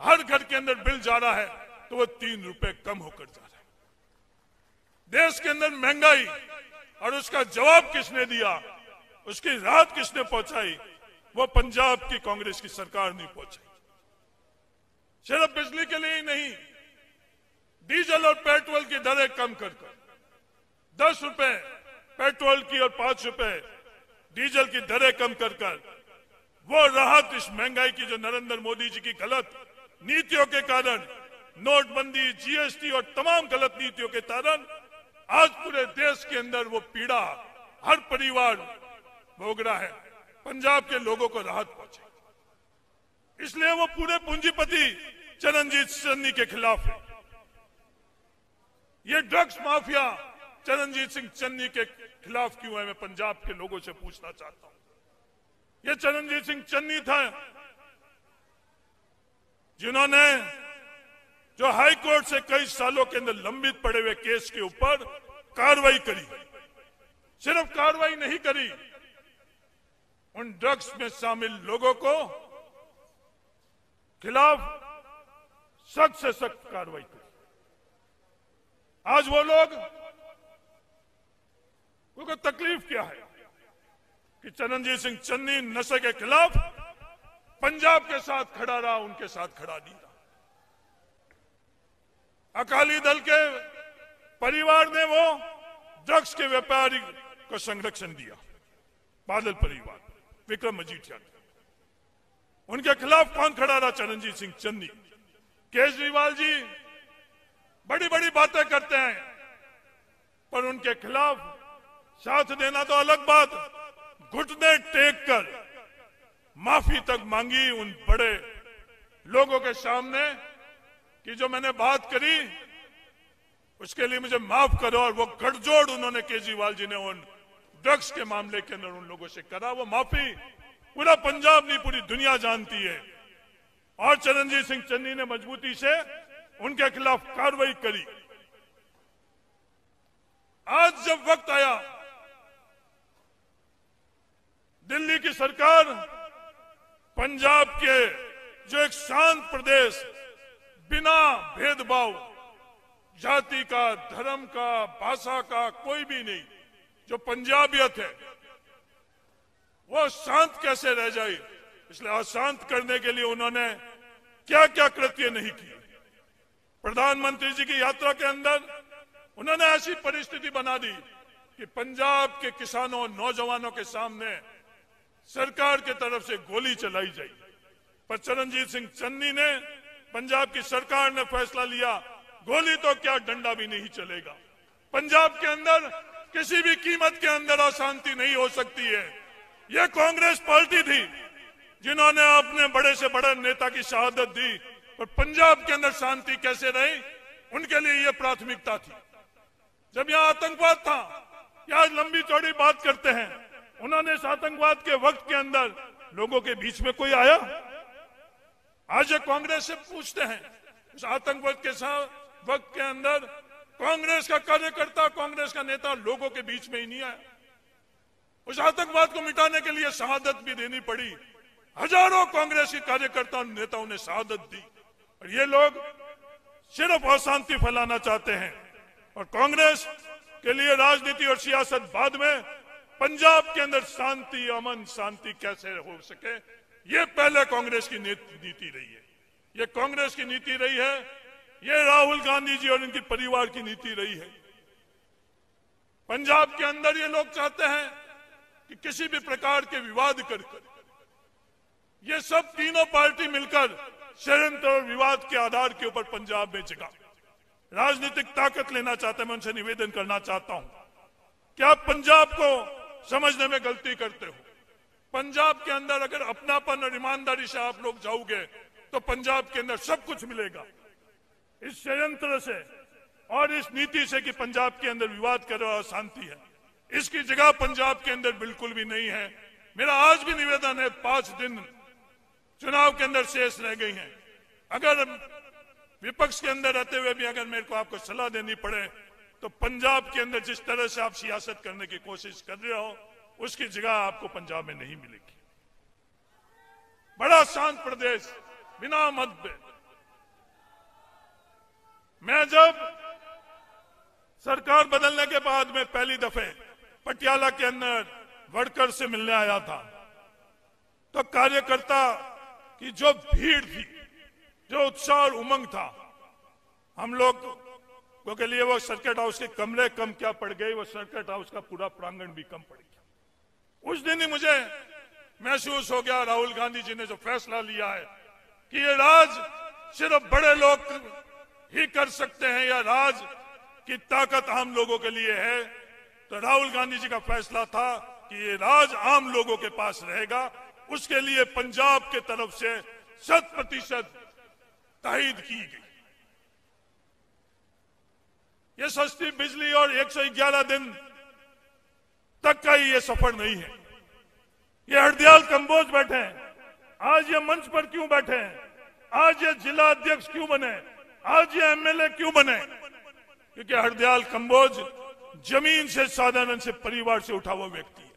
Speaker 3: हर घर के अंदर बिल जा रहा है तो वो 3 रुपए कम होकर जा रहा है। देश के अंदर महंगाई, और उसका जवाब किसने दिया, उसकी राहत किसने पहुंचाई? वो पंजाब की कांग्रेस की सरकार नहीं पहुंचाई। सिर्फ बिजली के लिए ही नहीं, डीजल और पेट्रोल की दरें कम कर 10 रुपए पेट्रोल की और 5 रुपए डीजल की दरें कम कर वो राहत इस महंगाई की जो नरेंद्र मोदी जी की गलत नीतियों के कारण, नोटबंदी, जीएसटी और तमाम गलत नीतियों के कारण आज पूरे देश के अंदर वो पीड़ा हर परिवार भोग रहा है, पंजाब के लोगों को राहत पहुंचे। इसलिए वो पूरे पूंजीपति चरणजीत चन्नी के खिलाफ है। ये ड्रग्स माफिया चरणजीत सिंह चन्नी के खिलाफ क्यों है? मैं पंजाब के लोगों से पूछना चाहता हूं। ये चरणजीत सिंह चन्नी था जिन्होंने जो हाई कोर्ट से कई सालों के अंदर लंबित पड़े हुए केस के ऊपर कार्रवाई करी। सिर्फ कार्रवाई नहीं करी, उन ड्रग्स में शामिल लोगों को खिलाफ सख्त से सख्त कार्रवाई करी। आज वो लोग, उनको तकलीफ क्या है? कि चरणजीत सिंह चन्नी नशे के खिलाफ पंजाब के साथ खड़ा रहा, उनके साथ खड़ा नहीं रहा। अकाली दल के परिवार ने वो ड्रग्स के व्यापारी को संरक्षण दिया, बादल परिवार, विक्रम मजीठिया, उनके खिलाफ कौन खड़ा रहा? चरणजीत सिंह चन्नी। केजरीवाल जी बड़ी बड़ी बातें करते हैं, पर उनके खिलाफ साथ देना तो अलग बात, घुटने टेक कर माफी तक मांगी उन बड़े लोगों के सामने कि जो मैंने बात करी उसके लिए मुझे माफ करो। और वो गठजोड़ उन्होंने केजरीवाल जी ने उन ड्रग्स के मामले के अंदर उन लोगों से करा, वो माफी पूरा पंजाब नहीं पूरी दुनिया जानती है। और चरणजीत सिंह चन्नी ने मजबूती से उनके खिलाफ कार्रवाई करी। आज जब वक्त आया, दिल्ली की सरकार पंजाब के जो एक शांत प्रदेश, बिना भेदभाव, जाति का, धर्म का, भाषा का कोई भी नहीं, जो पंजाबियत है वो शांत कैसे रह जाए, इसलिए अशांत करने के लिए उन्होंने क्या क्या कृत्य नहीं किए। प्रधानमंत्री जी की यात्रा के अंदर उन्होंने ऐसी परिस्थिति बना दी कि पंजाब के किसानों, नौजवानों के सामने सरकार की तरफ से गोली चलाई जाए। पर चरणजीत सिंह चन्नी ने, पंजाब की सरकार ने फैसला लिया, गोली तो क्या, डंडा भी नहीं चलेगा। पंजाब के अंदर किसी भी कीमत के अंदर अशांति नहीं हो सकती है। यह कांग्रेस पार्टी थी जिन्होंने अपने बड़े से बड़े नेता की शहादत दी, पर पंजाब के अंदर शांति कैसे रही, उनके लिए यह प्राथमिकता थी। जब यहां आतंकवाद था, क्या लंबी चौड़ी बात करते हैं, उन्होंने इस आतंकवाद के वक्त के अंदर लोगों के बीच में कोई आया? आज ये कांग्रेस से पूछते हैं, उस आतंकवाद के साथ वक्त के अंदर कांग्रेस का कार्यकर्ता, कांग्रेस का नेता लोगों के बीच में ही नहीं आया। उस आतंकवाद को मिटाने के लिए शहादत भी देनी पड़ी। हजारों कांग्रेसी कार्यकर्ताओं, नेताओं ने शहादत दी, और ये लोग सिर्फ अशांति फैलाना चाहते हैं। और कांग्रेस के लिए राजनीति और सियासत बाद में, पंजाब के अंदर शांति, अमन, शांति कैसे हो सके, ये पहले कांग्रेस की नीति रही है। ये कांग्रेस की नीति रही है, ये राहुल गांधी जी और इनकी परिवार की नीति रही है। पंजाब के अंदर ये लोग चाहते हैं कि किसी भी प्रकार के विवाद कर ये सब तीनों पार्टी मिलकर षड्यंत्र और विवाद के आधार के ऊपर पंजाब में जगह राजनीतिक ताकत लेना चाहते हैं। मैं उनसे निवेदन करना चाहता हूं कि आप पंजाब को समझने में गलती करते हो। पंजाब के अंदर अगर अपनापन और ईमानदारी से आप लोग जाओगे तो पंजाब के अंदर सब कुछ मिलेगा। इस षड्यंत्र से और इस नीति से कि पंजाब के अंदर विवाद कर रहा अशांति है, इसकी जगह पंजाब के अंदर बिल्कुल भी नहीं है। मेरा आज भी निवेदन है, 5 दिन चुनाव के अंदर शेष रह गई हैं। अगर विपक्ष के अंदर रहते हुए भी अगर मेरे को आपको सलाह देनी पड़े तो पंजाब के अंदर जिस तरह से आप सियासत करने की कोशिश कर रहे हो, उसकी जगह आपको पंजाब में नहीं मिलेगी। बड़ा शांत प्रदेश, बिना मतभेद। मैं जब सरकार बदलने के बाद में पहली दफे पटियाला के अंदर वर्कर से मिलने आया था, तो कार्यकर्ता की जो भीड़ थी, जो उत्साह और उमंग था, हम लोग के लिए वो सर्किट हाउस के कमरे कम क्या पड़ गए, वो सर्किट हाउस का पूरा प्रांगण भी कम पड़ गया। उस दिन ही मुझे महसूस हो गया, राहुल गांधी जी ने जो फैसला लिया है कि ये राज सिर्फ बड़े लोग ही कर सकते हैं या राज की ताकत आम लोगों के लिए है, तो राहुल गांधी जी का फैसला था कि ये राज आम लोगों के पास रहेगा। उसके लिए पंजाब के तरफ से 100% तायीद की गई। ये सस्ती बिजली और 111 दिन तक का ही ये सफर नहीं है। ये हरदयाल कंबोज बैठे हैं, आज ये मंच पर क्यों बैठे हैं, आज ये जिला अध्यक्ष क्यों बने, आज ये एमएलए क्यों बने? क्योंकि हरदयाल कंबोज जमीन से, साधारण से परिवार से उठा हुआ व्यक्ति है।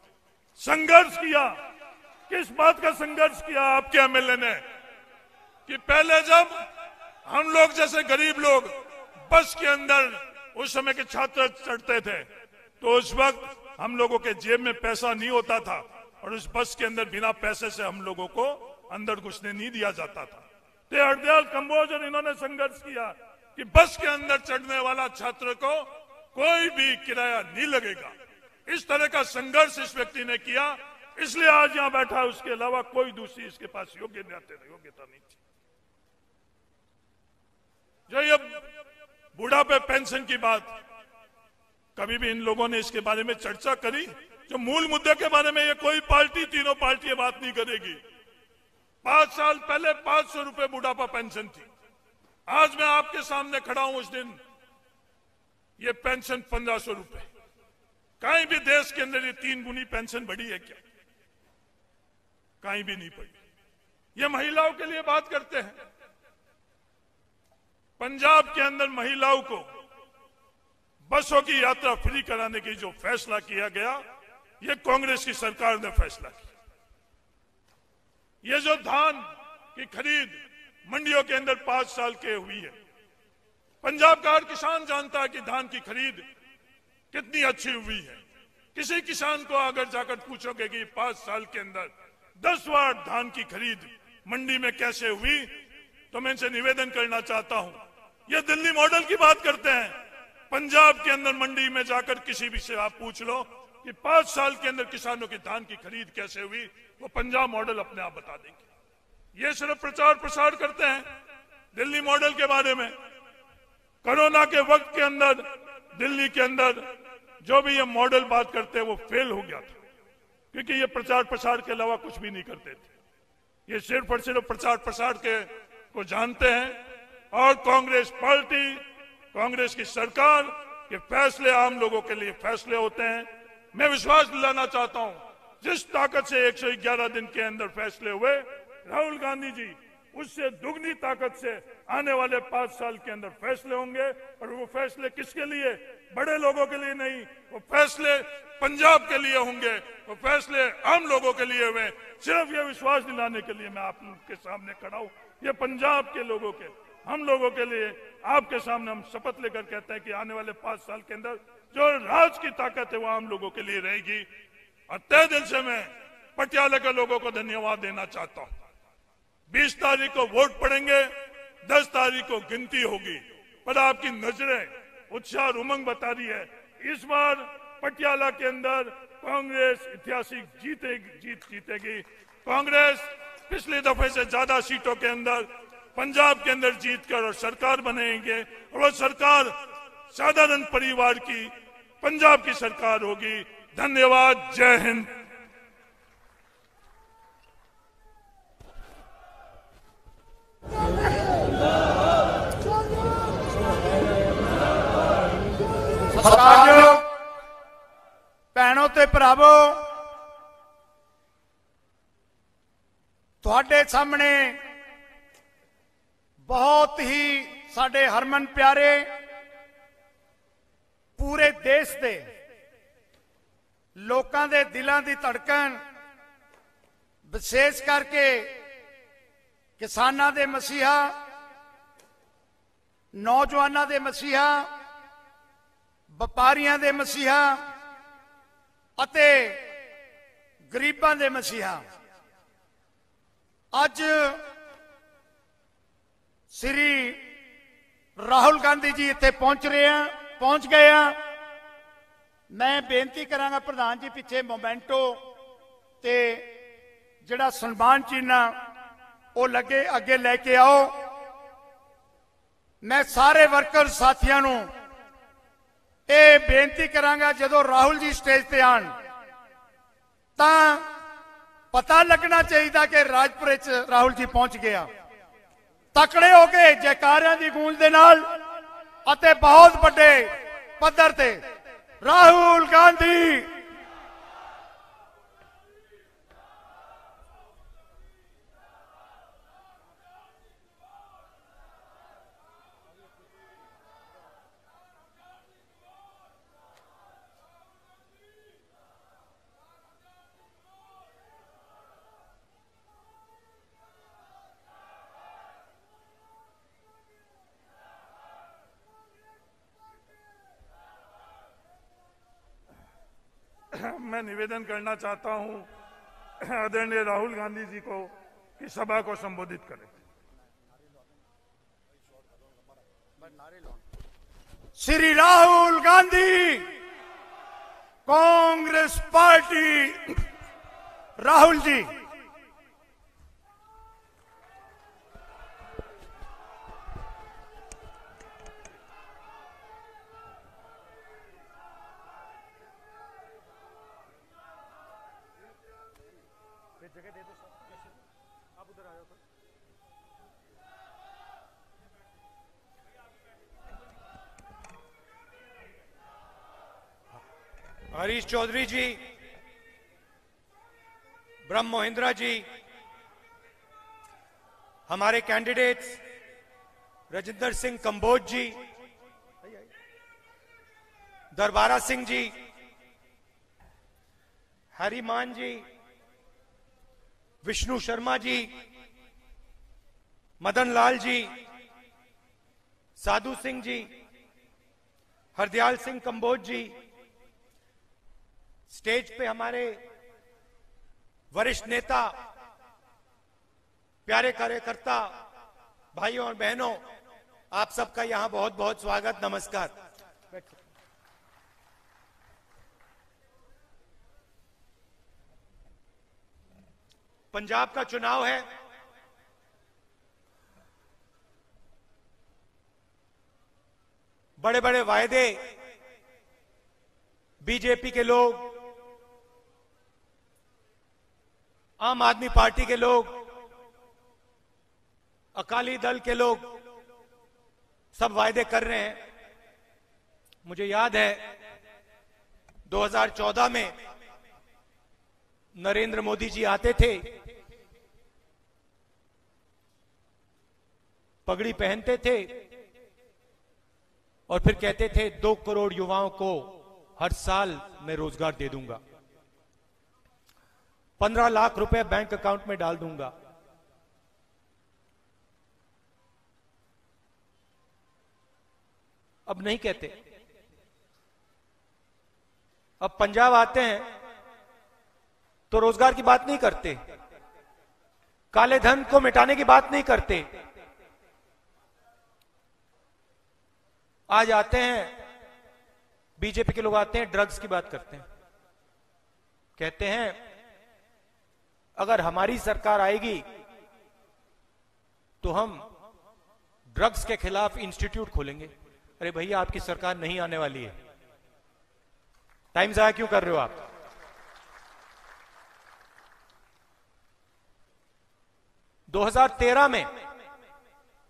Speaker 3: संघर्ष किया। किस बात का संघर्ष किया आपके एमएलए ने? कि पहले जब हम लोग जैसे गरीब लोग बस के अंदर उस समय के छात्र चढ़ते थे, तो उस वक्त हम लोगों के जेब में पैसा नहीं होता था, और उस बस के अंदर बिना पैसे से हम लोगों को अंदर घुसने नहीं दिया जाता था। तो हरदयाल कंबोज और इन्होंने संघर्ष किया कि बस के अंदर चढ़ने वाला छात्र को कोई भी किराया नहीं लगेगा। इस तरह का संघर्ष इस व्यक्ति ने किया, इसलिए आज यहां बैठा है। उसके अलावा कोई दूसरी इसके पास योग्यता नहीं थी। जो ये बुढ़ापे पेंशन की बात, कभी भी इन लोगों ने इसके बारे में चर्चा करी? जो मूल मुद्दे के बारे में ये कोई पार्टी, तीनों पार्टियां बात नहीं करेगी। 5 साल पहले 500 रुपए बुढ़ापा पेंशन थी। आज मैं आपके सामने खड़ा हूं, उस दिन ये पेंशन 1500 रुपए। कहीं भी देश के अंदर ये 3 गुनी पेंशन बढ़ी है क्या? कहीं भी नहीं बढ़ी। ये महिलाओं के लिए बात करते हैं। पंजाब के अंदर महिलाओं को बसों की यात्रा फ्री कराने की जो फैसला किया गया, ये कांग्रेस की सरकार ने फैसला किया। ये जो धान की खरीद मंडियों के अंदर 5 साल के हुई है, पंजाब का हर किसान जानता है कि धान की खरीद कितनी अच्छी हुई है। किसी किसान को अगर जाकर पूछोगे कि 5 साल के अंदर 10 बार धान की खरीद मंडी में कैसे हुई, तो मैं इनसे निवेदन करना चाहता हूं, ये दिल्ली मॉडल की बात करते हैं। पंजाब के अंदर मंडी में जाकर किसी भी से आप पूछ लो कि 5 साल के अंदर किसानों की धान की खरीद कैसे हुई, वो पंजाब मॉडल अपने आप बता देंगे। ये सिर्फ प्रचार प्रसार करते हैं दिल्ली मॉडल के बारे में। कोरोना के वक्त के अंदर दिल्ली के अंदर जो भी ये मॉडल बात करते हैं वो फेल हो गया था, क्योंकि ये प्रचार प्रसार के अलावा कुछ भी नहीं करते थे। ये सिर्फ और सिर्फ प्रचार प्रसार के को जानते हैं। और कांग्रेस पार्टी, कांग्रेस की सरकार के फैसले आम लोगों के लिए फैसले होते हैं। मैं विश्वास दिलाना चाहता हूं, जिस ताकत से 111 दिन के अंदर फैसले हुए, राहुल गांधी जी उससे दुगनी ताकत से आने वाले 5 साल के अंदर फैसले होंगे। और वो फैसले किसके लिए? बड़े लोगों के लिए नहीं, वो फैसले पंजाब के लिए होंगे, वो फैसले आम लोगों के लिए हुए। सिर्फ ये विश्वास दिलाने के लिए मैं आप लोग के सामने खड़ा हूं। ये पंजाब के लोगों के, हम लोगों के लिए आपके सामने हम शपथ लेकर कहते हैं कि आने वाले 5 साल के अंदर जो राज की ताकत है वो आम लोगों के लिए रहेगी। और तहे दिल से मैं पटियाला के लोगों को धन्यवाद देना चाहता हूं। 20 तारीख को वोट पड़ेंगे, 10 तारीख को गिनती होगी, पर आपकी नजरें उत्साह और उमंग बता रही है। इस बार पटियाला के अंदर कांग्रेस ऐतिहासिक जीत जीतेगी। कांग्रेस पिछली दफे से ज्यादा सीटों के अंदर पंजाब के अंदर जीतकर और सरकार बनेंगे, और वो सरकार साधारण परिवार की पंजाब की सरकार होगी। धन्यवाद। जय हिंद।
Speaker 1: सत्कारयोग भैनों ते भरावो, तुहाडे सामने बहुत ही साडे हरमन प्यारे पूरे देश दे लोकां दे दिलां दी धड़कन, विशेष करके किसानां दे मसीहा, नौजवानां दे मसीहा, व्यापारियां दे मसीहा अते गरीबां दे मसीहा, अज श्री राहुल गांधी जी इत्थे पहुंच गए हैं। मैं बेनती करांगा प्रधान जी पिछे मोमेंटो ते जिहड़ा सन्मान चिन्ह वो लगे अगे लेके आओ। मैं सारे वर्कर साथियों नूं ये बेनती करांगा, जदों राहुल जी स्टेज पे आन तां पता लगना चाहिए कि राजपुरे च राहुल जी पहुंच गया। तकड़े हो गए जयकारियां दी गूंज दे नाल अते बहुत बड़े पद्धर ते राहुल गांधी
Speaker 3: मैं निवेदन करना चाहता हूं आदरणीय राहुल गांधी जी को की सभा को संबोधित करें।
Speaker 1: श्री राहुल गांधी, कांग्रेस पार्टी। राहुल जी। जगह दे दो सर, आप उधर आ जाओ। हरीश चौधरी जी, ब्रह्म मोहिंद्रा जी, हमारे कैंडिडेट्स राजिंदर सिंह कंबोज जी, दरबारा सिंह जी, हरिमान जी, विष्णु शर्मा जी, मदन लाल जी, साधु सिंह जी, हरदयाल सिंह कंबोज जी, स्टेज पे हमारे वरिष्ठ नेता, प्यारे कार्यकर्ता, भाइयों और बहनों, आप सबका यहां बहुत बहुत स्वागत, नमस्कार। पंजाब का चुनाव है। बड़े बड़े वायदे बीजेपी के लोग, आम आदमी पार्टी के लोग, अकाली दल के लोग सब वायदे कर रहे हैं। मुझे याद है 2014 में नरेंद्र मोदी जी आते थे, पगड़ी पहनते थे और फिर कहते थे 2 करोड़ युवाओं को हर साल मैं रोजगार दे दूंगा, 15 लाख रुपए बैंक अकाउंट में डाल दूंगा। अब नहीं कहते। अब पंजाब आते हैं तो रोजगार की बात नहीं करते, काले धन को मिटाने की बात नहीं करते। आज आते हैं बीजेपी के लोग, आते हैं ड्रग्स की बात करते हैं, कहते हैं अगर हमारी सरकार आएगी तो हम ड्रग्स के खिलाफ इंस्टीट्यूट खोलेंगे। अरे भैया, आपकी सरकार नहीं आने वाली है, टाइम जाया क्यों कर रहे हो आप? – 2013 में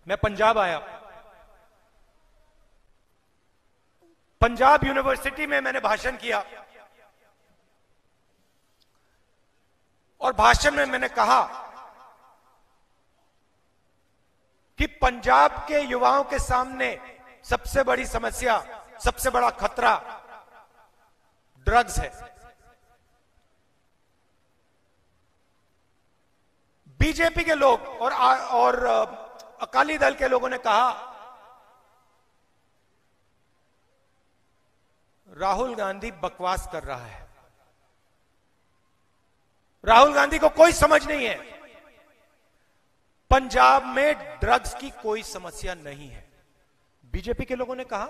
Speaker 1: मैं पंजाब आया। पंजाब यूनिवर्सिटी में मैंने भाषण किया और भाषण में मैंने कहा कि पंजाब के युवाओं के सामने सबसे बड़ी समस्या, सबसे बड़ा खतरा ड्रग्स है। बीजेपी के लोग और अकाली दल के लोगों ने कहा राहुल गांधी बकवास कर रहा है, राहुल गांधी को कोई समझ नहीं है, पंजाब में ड्रग्स की कोई समस्या नहीं है। बीजेपी के लोगों ने कहा,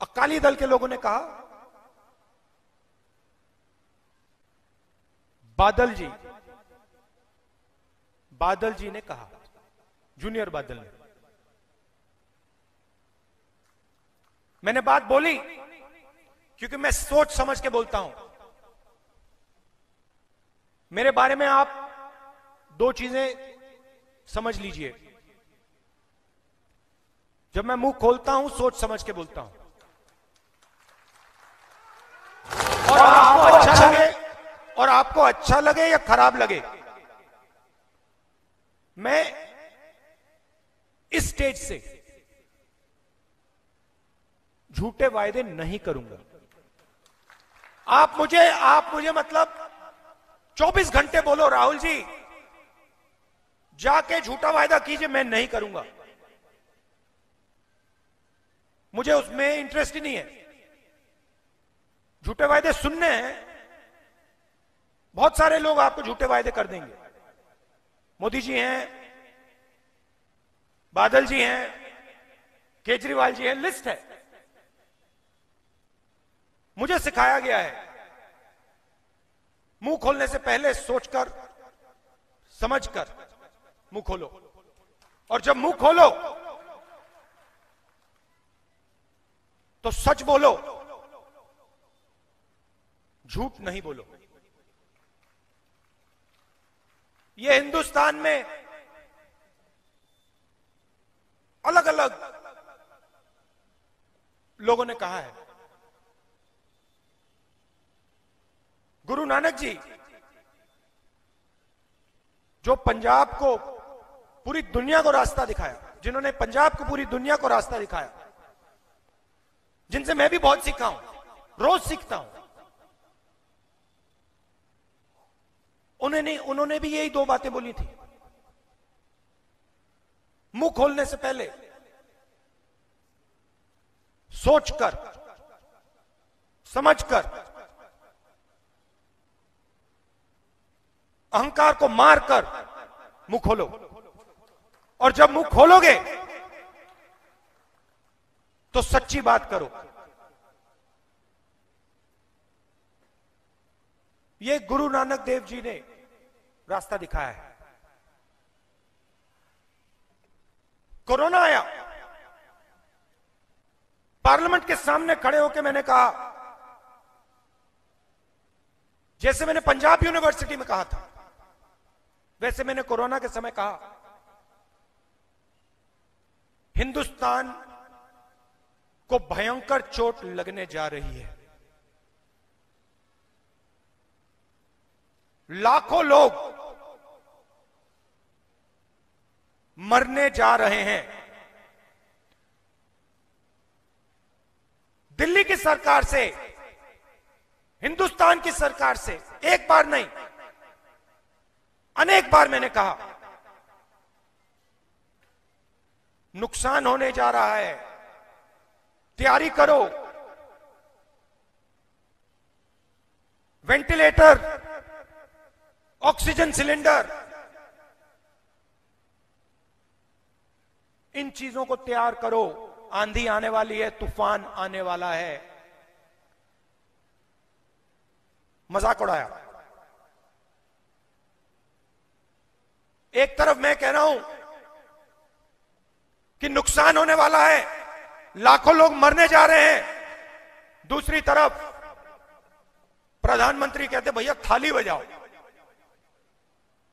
Speaker 1: अकाली दल के लोगों ने कहा, बादल जी ने कहा, जूनियर बादल ने। मैंने बात बोली क्योंकि मैं सोच समझ के बोलता हूं। मेरे बारे में आप 2 चीजें समझ लीजिए, जब मैं मुंह खोलता हूं सोच समझ के बोलता हूं, और आपको अच्छा लगे या खराब लगे, मैं इस स्टेज से झूठे वायदे नहीं करूंगा। आप मुझे मतलब 24 घंटे बोलो राहुल जी जाके झूठा वायदा कीजिए, मैं नहीं करूंगा। मुझे उसमें इंटरेस्ट ही नहीं है। झूठे वायदे सुनने हैं,
Speaker 4: बहुत सारे लोग आपको झूठे वायदे कर देंगे। मोदी जी हैं, बादल जी हैं, केजरीवाल जी हैं, लिस्ट है। मुझे सिखाया गया है मुंह खोलने से पहले सोचकर समझकर मुंह खोलो, और जब मुंह खोलो तो सच बोलो, झूठ नहीं बोलो। ये हिंदुस्तान में अलग अलग लोगों ने कहा है। गुरु नानक जी जो पंजाब को, पूरी दुनिया को रास्ता दिखाया, जिन्होंने पंजाब को पूरी दुनिया को रास्ता दिखाया, जिनसे मैं भी बहुत सीखा हूं, रोज सीखता हूं, उन्होंने भी यही दो बातें बोली थी। मुंह खोलने से पहले सोचकर समझकर अहंकार को मारकर मुंह खोलो, और जब मुंह खोलोगे तो सच्ची बात करो। ये गुरु नानक देव जी ने रास्ता दिखाया है। कोरोना आया, पार्लियामेंट के सामने खड़े होकर मैंने कहा, जैसे मैंने पंजाब यूनिवर्सिटी में कहा था, वैसे मैंने कोरोना के समय कहा, हिंदुस्तान को भयंकर चोट लगने जा रही है। लाखों लोग मरने जा रहे हैं। दिल्ली की सरकार से, हिंदुस्तान की सरकार से एक बार नहीं, अनेक बार मैंने कहा, नुकसान होने जा रहा है, तैयारी करो। वेंटिलेटर, ऑक्सीजन सिलेंडर, इन चीजों को तैयार करो। आंधी आने वाली है, तूफान आने वाला है। मजाक उड़ाया। एक तरफ मैं कह रहा हूं कि नुकसान होने वाला है, लाखों लोग मरने जा रहे हैं, दूसरी तरफ प्रधानमंत्री कहते भैया थाली बजाओ,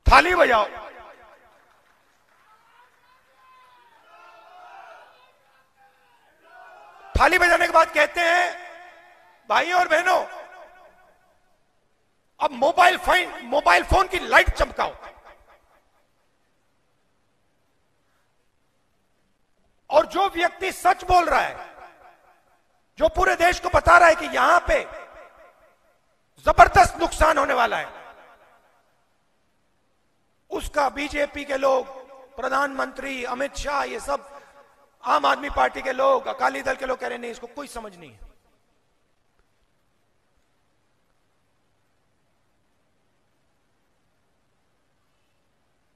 Speaker 4: थाली बजाओ। थाली बजाने के बाद कहते हैं भाइयों और बहनों, अब मोबाइल फोन की लाइट चमकाओ। और जो व्यक्ति सच बोल रहा है, जो पूरे देश को बता रहा है कि यहां पे जबरदस्त नुकसान होने वाला है, उसका बीजेपी के लोग, प्रधानमंत्री अमित शाह, ये सब आम आदमी पार्टी के लोग, अकाली दल के लोग कह रहे नहीं, इसको कोई समझ नहीं है।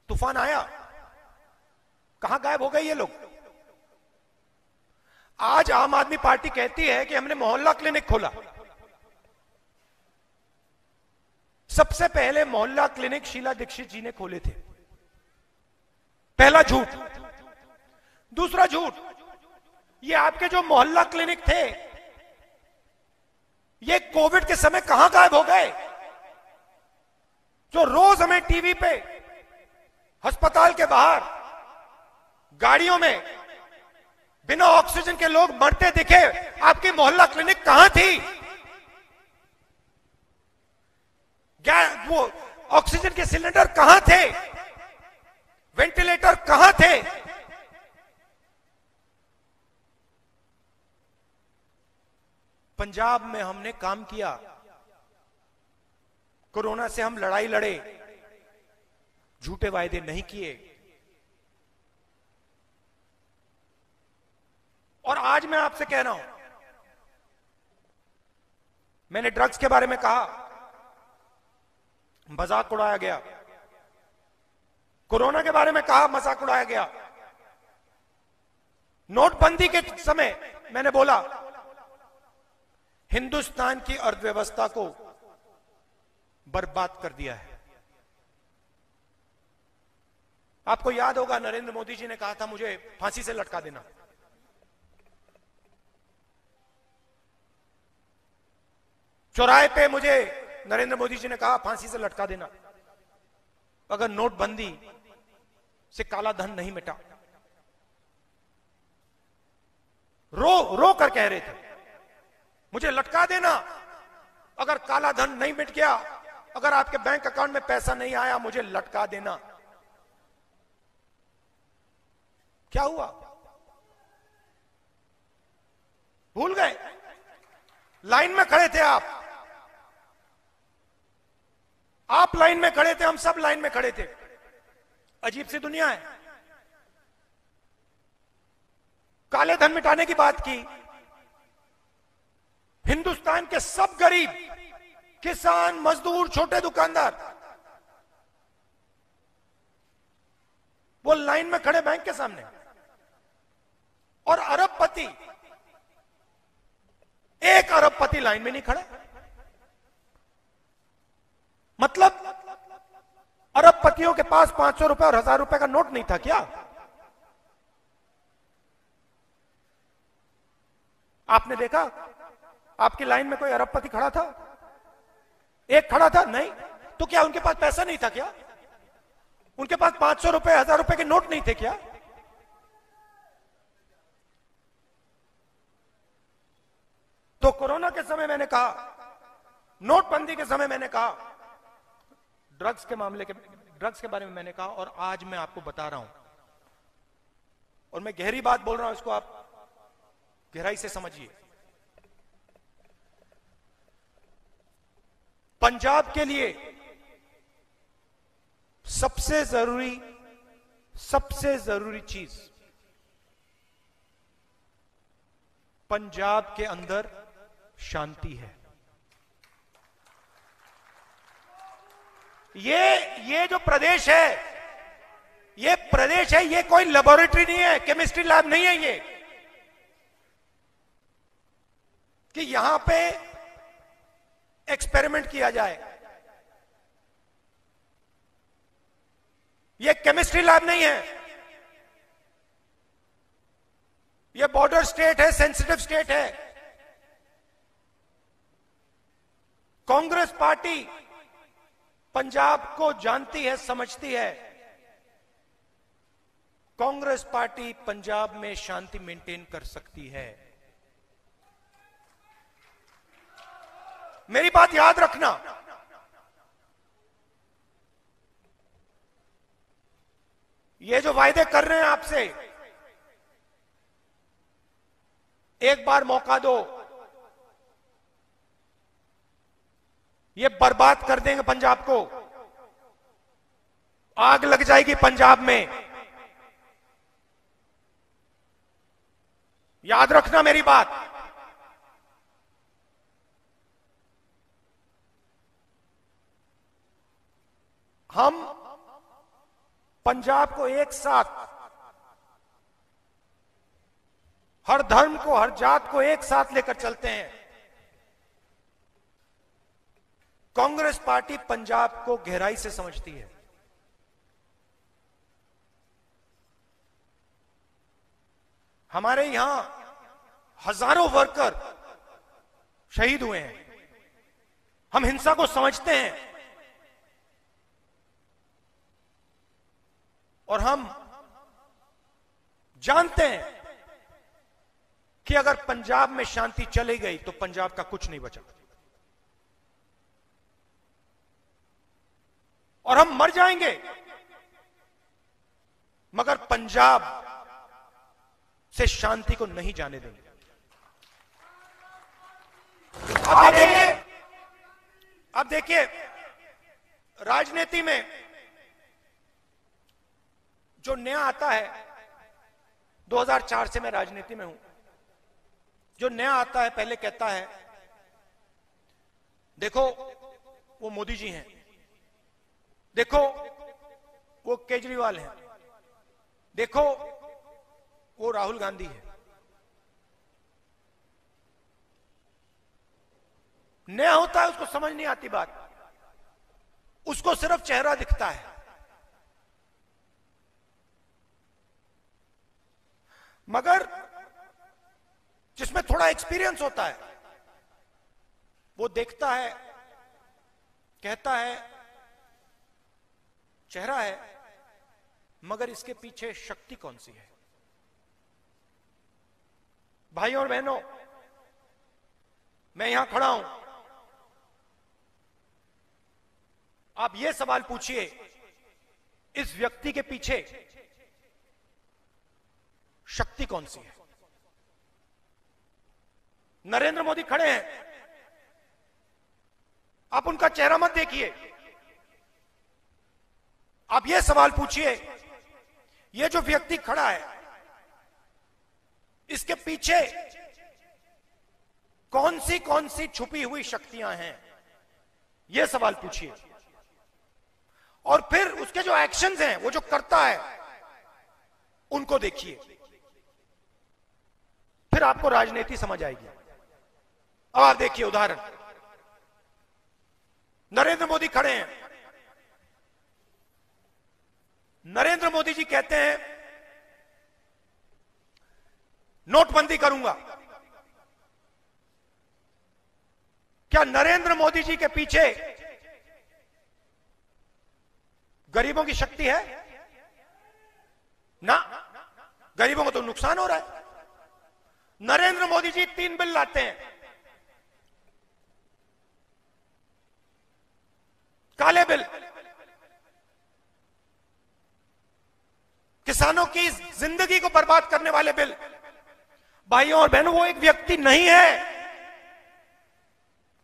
Speaker 4: तूफान आया, कहां गायब हो गए ये लोग? आज आम आदमी पार्टी कहती है कि हमने मोहल्ला क्लिनिक खोला। सबसे पहले मोहल्ला क्लिनिक शीला दीक्षित जी ने खोले थे। पहला झूठ। दूसरा झूठ, ये आपके जो मोहल्ला क्लिनिक थे, ये कोविड के समय कहां गायब हो गए? जो रोज हमें टीवी पे अस्पताल के बाहर गाड़ियों में बिना ऑक्सीजन के लोग मरते दिखे, आपकी मोहल्ला क्लिनिक कहां थी? वो ऑक्सीजन के सिलेंडर कहां थे? वेंटिलेटर कहां थे? पंजाब में हमने काम किया, कोरोना से हम लड़ाई लड़े, झूठे वायदे नहीं किए। और आज मैं आपसे कह रहा हूं, मैंने ड्रग्स के बारे में कहा, मजाक उड़ाया गया, कोरोना के बारे में कहा, मजाक उड़ाया गया। नोटबंदी के समय मैंने बोला हिंदुस्तान की अर्थव्यवस्था को बर्बाद कर दिया है। आपको याद होगा नरेंद्र मोदी जी ने कहा था मुझे फांसी से लटका देना। चौराहे पे मुझे नरेंद्र मोदी जी ने कहा फांसी से लटका देना अगर नोटबंदी से काला धन नहीं मिटा। रो कर कह रहे थे मुझे लटका देना अगर काला धन नहीं मिट गया, अगर आपके बैंक अकाउंट में पैसा नहीं आया, मुझे लटका देना। क्या हुआ? भूल गए? लाइन में खड़े थे आप लाइन में खड़े थे, हम सब लाइन में खड़े थे। अजीब सी दुनिया है। काले धन मिटाने की बात की, हिंदुस्तान के सब गरीब, किसान, मजदूर, छोटे दुकानदार, वो लाइन में खड़े बैंक के सामने। और अरबपति, एक अरबपति लाइन में नहीं खड़ा। मतलब अरबपतियों के पास 500 रुपए और 1000 रुपए का नोट नहीं था क्या? आपने देखा आपकी लाइन में कोई अरबपति खड़ा था? एक खड़ा था? नहीं। तो क्या उनके पास पैसा नहीं था क्या? उनके पास 500 रुपए 1000 रुपए के नोट नहीं थे क्या? तो कोरोना के समय मैंने कहा, नोटबंदी के समय मैंने कहा, ड्रग्स के बारे में मैंने कहा, और आज मैं आपको बता रहा हूं, और मैं गहरी बात बोल रहा हूं, इसको आप गहराई से समझिए। पंजाब के लिए सबसे जरूरी चीज पंजाब के अंदर शांति है। ये जो प्रदेश है, ये कोई लेबोरेटरी नहीं है, केमिस्ट्री लैब नहीं है ये, कि यहां पे एक्सपेरिमेंट किया जाए। ये केमिस्ट्री लैब नहीं है, ये बॉर्डर स्टेट है, सेंसिटिव स्टेट है। कांग्रेस पार्टी पंजाब को जानती है, समझती है। कांग्रेस पार्टी पंजाब में शांति मेंटेन कर सकती है। मेरी बात याद रखना, ये जो वायदे कर रहे हैं आपसे, एक बार मौका दो, ये बर्बाद कर देंगे पंजाब को। आग लग जाएगी पंजाब में। याद रखना मेरी बात। हम पंजाब को एक साथ, हर धर्म को, हर जात को एक साथ लेकर चलते हैं। कांग्रेस पार्टी पंजाब को गहराई से समझती है। हमारे यहां हजारों वर्कर शहीद हुए हैं। हम हिंसा को समझते हैं और हम जानते हैं कि अगर पंजाब में शांति चली गई तो पंजाब का कुछ नहीं बचा, और हम मर जाएंगे, मगर पंजाब से शांति को नहीं जाने देंगे। अब देखिए राजनीति में जो नया आता है, 2004 से मैं राजनीति में हूं, जो नया आता है पहले कहता है देखो वो मोदी जी हैं, देखो वो केजरीवाल है, देखो वो राहुल गांधी है। नया होता है उसको समझ नहीं आती बात, उसको सिर्फ चेहरा दिखता है। मगर जिसमें थोड़ा एक्सपीरियंस होता है वो देखता है, कहता है चेहरा है, मगर इसके पीछे शक्ति कौन सी है। भाइयों और बहनों, मैं यहां खड़ा हूं, आप ये सवाल पूछिए, इस व्यक्ति के पीछे शक्ति कौन सी है। नरेंद्र मोदी खड़े हैं, आप उनका चेहरा मत देखिए, आप यह सवाल पूछिए, यह जो व्यक्ति खड़ा है इसके पीछे कौन सी छुपी हुई शक्तियां हैं, यह सवाल पूछिए। और फिर उसके जो एक्शंस हैं, वो जो करता है, उनको देखिए, फिर आपको राजनीति समझ आएगी। अब आप देखिए उदाहरण, नरेंद्र मोदी खड़े हैं, नरेंद्र मोदी जी कहते हैं नोटबंदी करूंगा। क्या नरेंद्र मोदी जी के पीछे गरीबों की शक्ति है? ना, गरीबों को तो नुकसान हो रहा है। नरेंद्र मोदी जी 3 बिल लाते हैं, काले बिल, किसानों की जिंदगी को बर्बाद करने वाले बिल। भाइयों और बहनों, वो एक व्यक्ति नहीं है,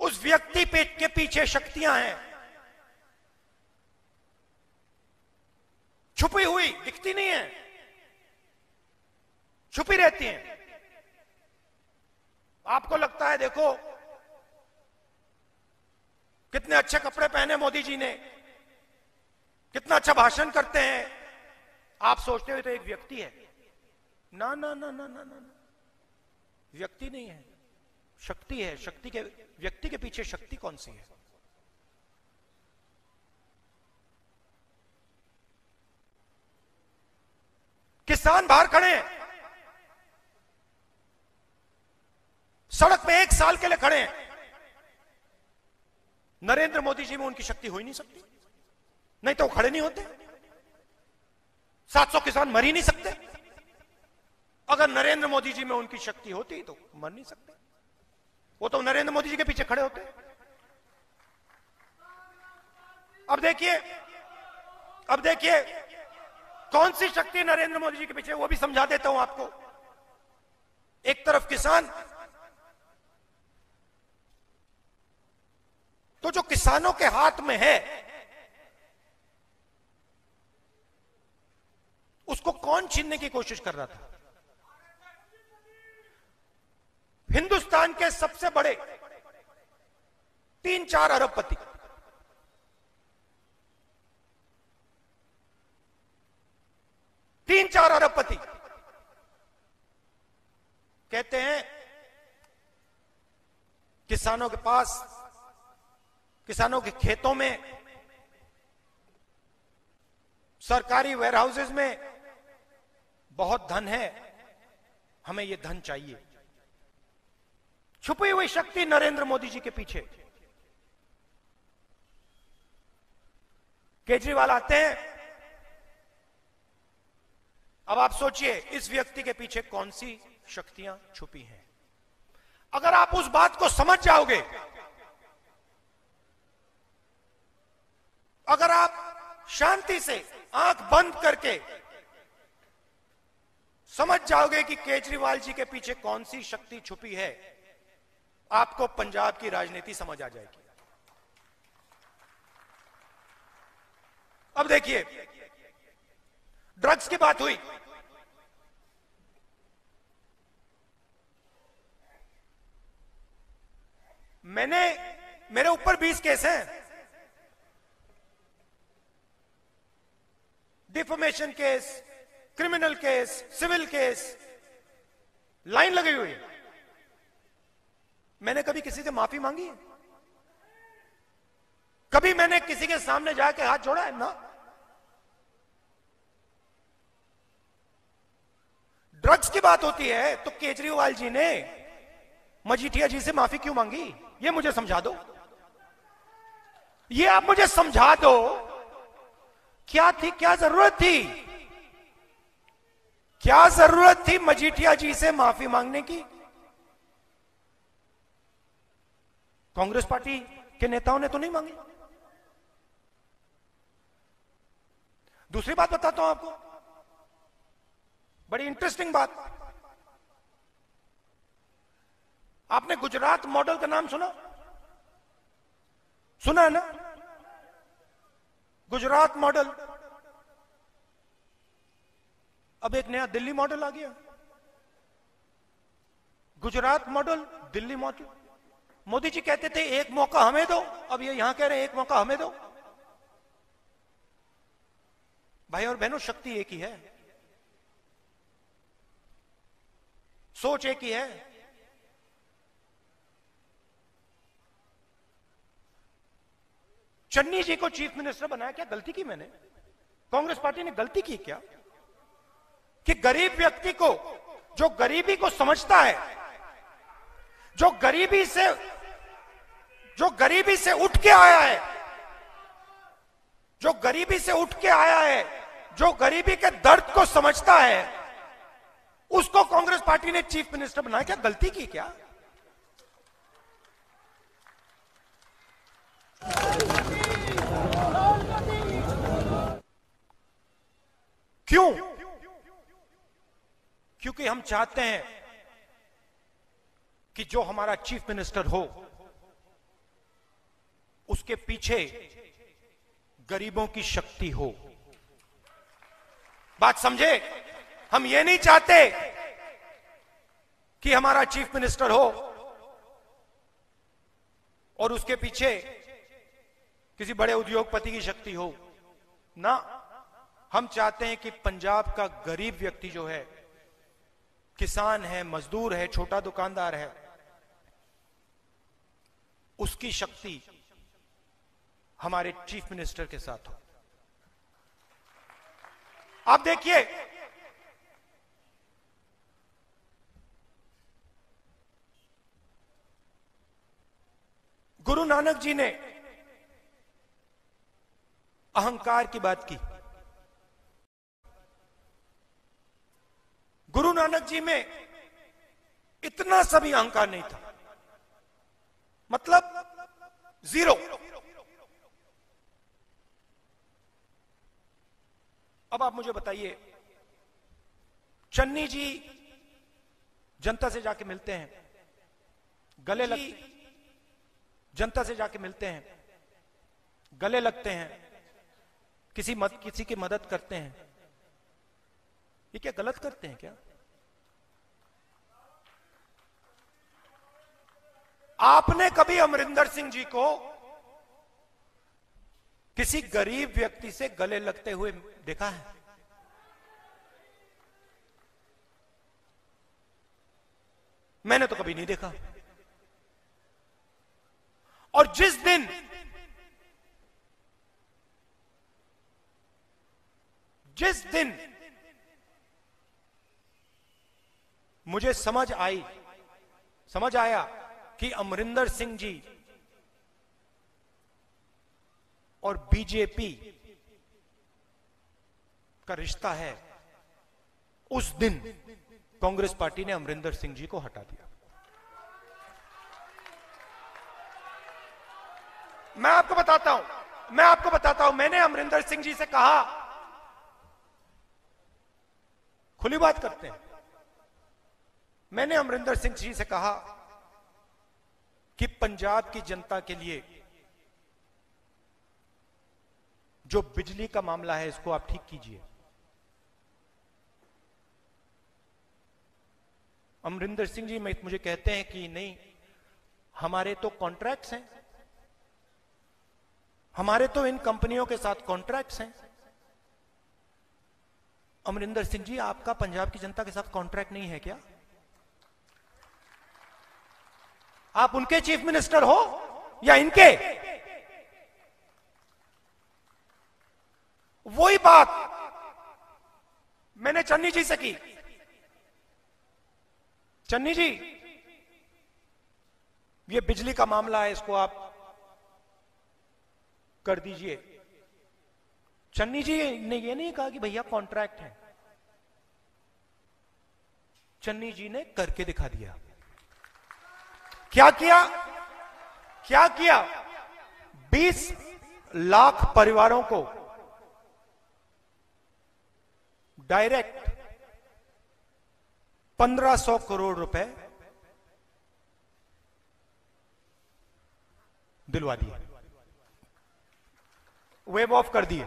Speaker 4: उस व्यक्ति के पीछे शक्तियां हैं, छुपी हुई, दिखती नहीं है, छुपी रहती हैं। आपको लगता है देखो कितने अच्छे कपड़े पहने मोदी जी ने, कितना अच्छा भाषण करते हैं, आप सोचते हो तो एक व्यक्ति है। ना ना ना ना ना ना, व्यक्ति नहीं है, शक्ति है। शक्ति के, व्यक्ति के पीछे शक्ति कौन सी है? किसान बाहर खड़े हैं, सड़क पे 1 साल के लिए खड़े हैं। नरेंद्र मोदी जी में उनकी शक्ति हो ही नहीं सकती, नहीं तो वो खड़े नहीं होते। 700 किसान मर ही नहीं सकते। अगर नरेंद्र मोदी जी में उनकी शक्ति होती तो मर नहीं सकते, वो तो नरेंद्र मोदी जी के पीछे खड़े होते। अब देखिए कौन सी शक्ति नरेंद्र मोदी जी के पीछे, वो भी समझा देता हूं आपको। एक तरफ किसान, तो जो किसानों के हाथ में है उसको कौन छीनने की कोशिश कर रहा था? हिंदुस्तान के सबसे बड़े 3-4 अरबपति, कहते हैं किसानों के पास, किसानों के खेतों में, सरकारी वेयरहाउसेज में बहुत धन है, हमें यह धन चाहिए। छुपी हुई शक्ति नरेंद्र मोदी जी के पीछे। केजरीवाल आते हैं, अब आप सोचिए इस व्यक्ति के पीछे कौन सी शक्तियां छुपी हैं। अगर आप उस बात को समझ जाओगे, अगर आप शांति से आंख बंद करके समझ जाओगे कि केजरीवाल जी के पीछे कौन सी शक्ति छुपी है, आपको पंजाब की राजनीति समझ आ जाएगी। अब देखिए, ड्रग्स की बात हुई, मेरे ऊपर 20 केस हैं। Defamation case, criminal case, civil case, line लगी हुई है। मैंने कभी किसी से माफी मांगी है? कभी मैंने किसी के सामने जाके हाथ जोड़ा है? ना। ड्रग्स की बात होती है तो केजरीवाल जी ने मजीठिया जी से माफी क्यों मांगी? ये मुझे समझा दो, ये आप मुझे समझा दो। क्या थी, क्या जरूरत थी, क्या जरूरत थी मजीठिया जी से माफी मांगने की? कांग्रेस पार्टी के नेताओं ने तो नहीं मांगी। दूसरी बात बताता हूं आपको, बड़ी इंटरेस्टिंग बात। आपने गुजरात मॉडल का नाम सुना? सुना है ना? गुजरात मॉडल। अब एक नया दिल्ली मॉडल आ गया। Gujarat model, Delhi model. मोदी जी कहते थे एक मौका हमें दो, अब ये यहां कह रहे हैं एक मौका हमें दो। भाई और बहनों, शक्ति एक ही है, सोच एक ही है। चन्नी जी को चीफ मिनिस्टर बनाया, क्या गलती की मैंने? कांग्रेस पार्टी ने गलती की क्या कि गरीब व्यक्ति को, जो गरीबी को समझता है, जो गरीबी से उठ के आया है, जो गरीबी से उठ के आया है, जो गरीबी के दर्द को समझता है, उसको कांग्रेस पार्टी ने चीफ मिनिस्टर बनाया? क्या गलती की क्या? क्यों? क्योंकि हम चाहते हैं कि जो हमारा चीफ मिनिस्टर हो उसके पीछे गरीबों की शक्ति हो। बात समझे? हम ये नहीं चाहते कि हमारा चीफ मिनिस्टर हो और उसके पीछे किसी बड़े उद्योगपति की शक्ति हो ना। हम चाहते हैं कि पंजाब का गरीब व्यक्ति जो है, किसान है, मजदूर है, छोटा दुकानदार है, उसकी शक्ति हमारे चीफ मिनिस्टर के साथ हो। आप देखिए, गुरु नानक जी ने अहंकार की बात की। गुरु नानक जी में इतना सा भी अहंकार नहीं था, मतलब जीरो। अब आप मुझे बताइए, चन्नी जी जनता से जाके मिलते हैं, गले लगते, जनता से जाके मिलते हैं, गले लगते हैं, किसी की मदद करते हैं। ये क्या गलत करते हैं क्या? आपने कभी अमरिंदर सिंह जी को किसी गरीब व्यक्ति से गले लगते हुए देखा है? मैंने तो कभी नहीं देखा। और जिस दिन मुझे समझ आया कि अमरिंदर सिंह जी और बीजेपी का रिश्ता है, उस दिन कांग्रेस पार्टी ने अमरिंदर सिंह जी को हटा दिया। मैं आपको बताता हूं, मैंने अमरिंदर सिंह जी से कहा, खुली बात करते हैं, मैंने अमरिंदर सिंह जी से कहा कि पंजाब की जनता के लिए जो बिजली का मामला है, इसको आप ठीक कीजिए। अमरिंदर सिंह जी मुझे कहते हैं कि नहीं, हमारे तो कॉन्ट्रैक्ट्स हैं, हमारे तो इन कंपनियों के साथ कॉन्ट्रैक्ट्स हैं, अमरिंदर सिंह जी, आपका पंजाब की जनता के साथ कॉन्ट्रैक्ट नहीं है क्या? आप उनके चीफ मिनिस्टर हो या इनके? वही बात मैंने चन्नी जी से की। चन्नी जी, ये बिजली का मामला है, इसको आप कर दीजिए। चन्नी जी ने ये नहीं कहा कि भैया कॉन्ट्रैक्ट है, चन्नी जी ने करके दिखा दिया। क्या किया? क्या किया? 20 लाख परिवारों को डायरेक्ट 1500 करोड़ रुपए दिलवा दिए, वेव ऑफ कर दिए।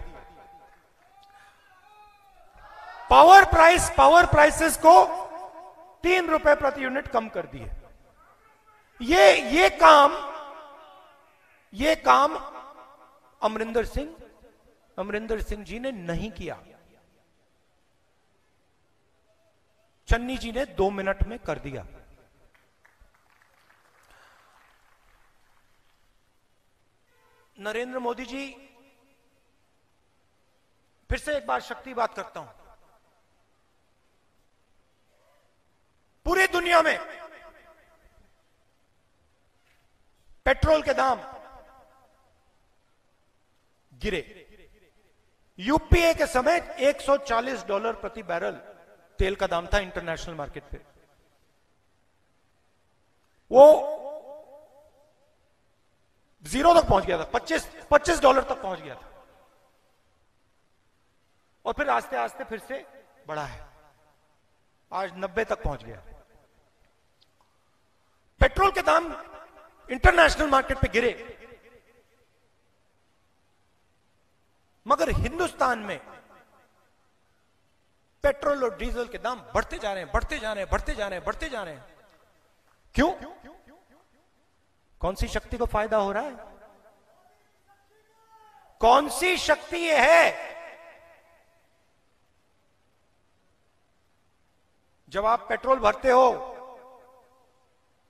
Speaker 4: पावर प्राइसेस को 3 रुपए प्रति यूनिट कम कर दिए। ये काम अमरिंदर सिंह जी ने नहीं किया, चन्नी जी ने 2 मिनट में कर दिया। नरेंद्र मोदी जी, फिर से एक बार शक्ति बात करता हूं। पूरी दुनिया में पेट्रोल के दाम गिरे। यूपीए के समय $140 प्रति बैरल तेल का दाम था इंटरनेशनल मार्केट पे। वो जीरो तक पहुंच गया था, $25 तक पहुंच गया था, और फिर आस्ते आस्ते फिर से बढ़ा है, आज 90 तक पहुंच गया। पेट्रोल के दाम इंटरनेशनल मार्केट पे गिरे, मगर हिंदुस्तान में पेट्रोल और डीजल के दाम बढ़ते जा रहे हैं। क्यों? कौन सी शक्ति को फायदा हो रहा है? कौन सी शक्ति ये है? जब आप पेट्रोल भरते हो,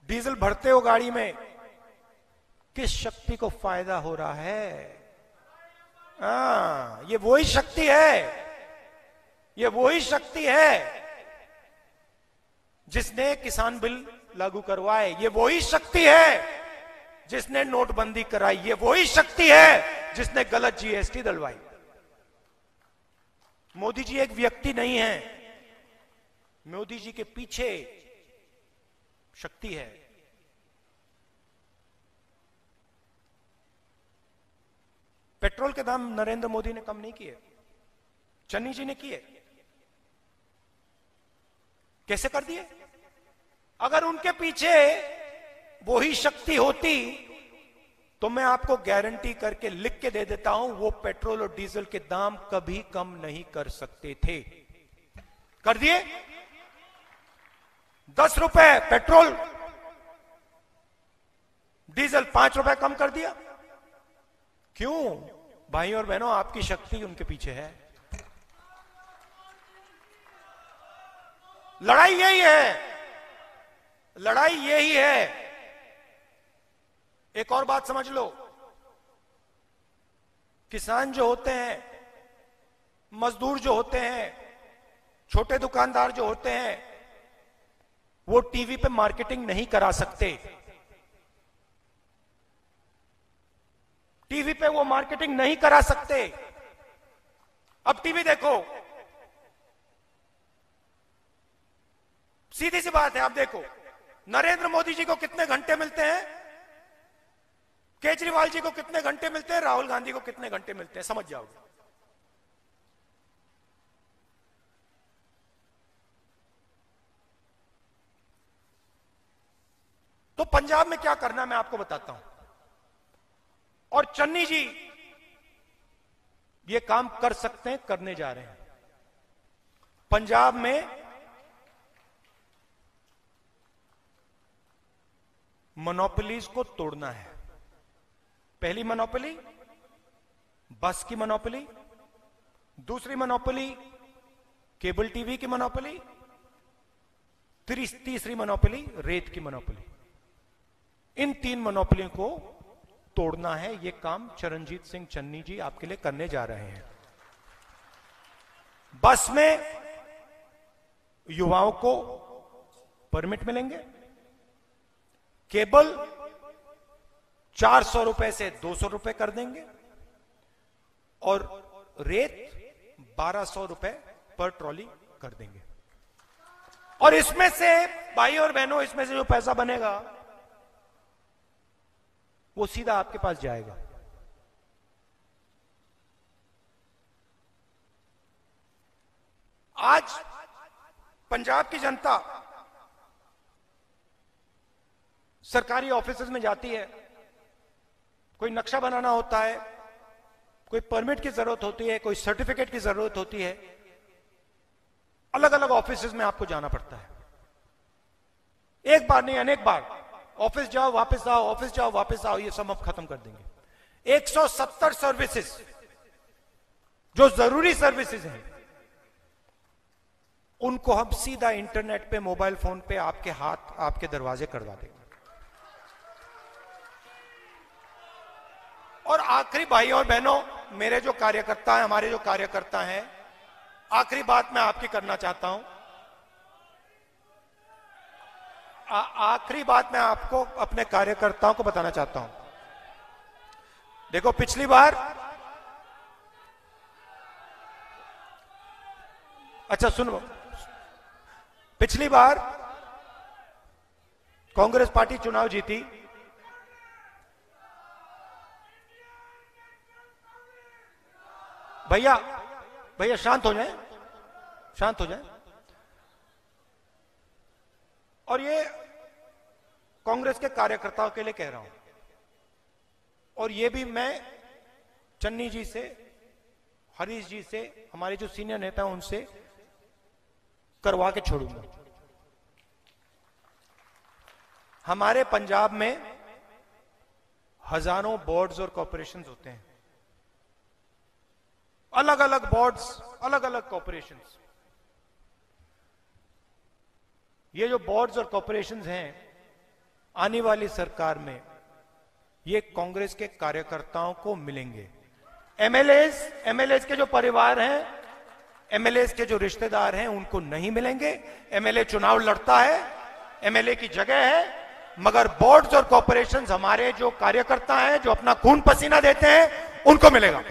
Speaker 4: डीजल भरते हो गाड़ी में, किस शक्ति को फायदा हो रहा है? ये वही शक्ति है, जिसने किसान बिल लागू करवाए। ये वही शक्ति है जिसने नोटबंदी कराई। ये वही शक्ति है जिसने गलत जीएसटी डलवाई। मोदी जी एक व्यक्ति नहीं है, मोदी जी के पीछे शक्ति है। पेट्रोल के दाम नरेंद्र मोदी ने कम नहीं किए, चन्नी जी ने किए। कैसे कर दिए? अगर उनके पीछे वही शक्ति होती तो मैं आपको गारंटी करके लिख के दे देता हूं, वो पेट्रोल और डीजल के दाम कभी कम नहीं कर सकते थे। कर दिए? 10 रुपए पेट्रोल डीजल 5 रुपए कम कर दिया। क्यों? भाई और बहनों, आपकी शक्ति उनके पीछे है। लड़ाई यही है। एक और बात समझ लो, किसान जो होते हैं, मजदूर जो होते हैं, छोटे दुकानदार जो होते हैं, वो टीवी पे मार्केटिंग नहीं करा सकते। टीवी पे वो मार्केटिंग नहीं करा सकते। अब टीवी देखो, सीधी सी बात है, आप देखो नरेंद्र मोदी जी को कितने घंटे मिलते हैं, केजरीवाल जी को कितने घंटे मिलते हैं, राहुल गांधी को कितने घंटे मिलते हैं, समझ जाओगे। तो पंजाब में क्या करना मैं आपको बताता हूं। और चन्नी जी ये काम कर सकते हैं, करने जा रहे हैं। पंजाब में मोनोपोलीज को तोड़ना है। पहली मोनोपोली बस की मोनोपोली, दूसरी मोनोपोली केबल टीवी की मोनोपोली, तीसरी मोनोपोली रेत की मोनोपोली। इन 3 मोनोपोलियों को तोड़ना है। यह काम चरणजीत सिंह चन्नी जी आपके लिए करने जा रहे हैं। बस में युवाओं को परमिट मिलेंगे, केबल 400 रुपए से 200 रुपए कर देंगे और रेत 1200 रुपए पर ट्रॉली कर देंगे। और इसमें से भाई और बहनों, इसमें से जो पैसा बनेगा वो सीधा आपके पास जाएगा। आज पंजाब की जनता सरकारी ऑफिसेज में जाती है, कोई नक्शा बनाना होता है, कोई परमिट की जरूरत होती है, कोई सर्टिफिकेट की जरूरत होती है, अलग अलग ऑफिसेज में आपको जाना पड़ता है। एक बार नहीं, अनेक बार ऑफिस जाओ वापस आओ, ऑफिस जाओ वापस आओ, ये सब अब खत्म कर देंगे। 170 सर्विसेज जो जरूरी सर्विसेज हैं उनको हम सीधा इंटरनेट पे, मोबाइल फोन पे आपके हाथ, आपके दरवाजे करवा देंगे। और आखिरी भाई और बहनों, मेरे जो कार्यकर्ता हैं, हमारे जो कार्यकर्ता हैं, आखिरी बात मैं आपकी करना चाहता हूं। आखिरी बात मैं आपको, अपने कार्यकर्ताओं को बताना चाहता हूं। देखो, पिछली बार, अच्छा सुनो, पिछली बार कांग्रेस पार्टी चुनाव जीती, भैया भैया शांत हो जाए, शांत हो जाए। और ये कांग्रेस के कार्यकर्ताओं के लिए कह रहा हूं, और ये भी मैं चन्नी जी से, हरीश जी से, हमारे जो सीनियर नेता हैं उनसे करवा के छोड़ूंगा। हमारे पंजाब में हजारों बोर्ड्स और कॉर्पोरेशंस होते हैं, अलग अलग बोर्ड्स, अलग अलग कॉर्पोरेशंस। ये जो बोर्ड्स और कॉर्पोरेशंस हैं, आने वाली सरकार में ये कांग्रेस के कार्यकर्ताओं को मिलेंगे। एमएलएस के जो परिवार हैं, एमएलएस के जो रिश्तेदार हैं, उनको नहीं मिलेंगे। एमएलए चुनाव लड़ता है, एमएलए की जगह है, मगर बोर्ड्स और कॉर्पोरेशंस हमारे जो कार्यकर्ता हैं, जो अपना खून पसीना देते हैं, उनको मिलेगा।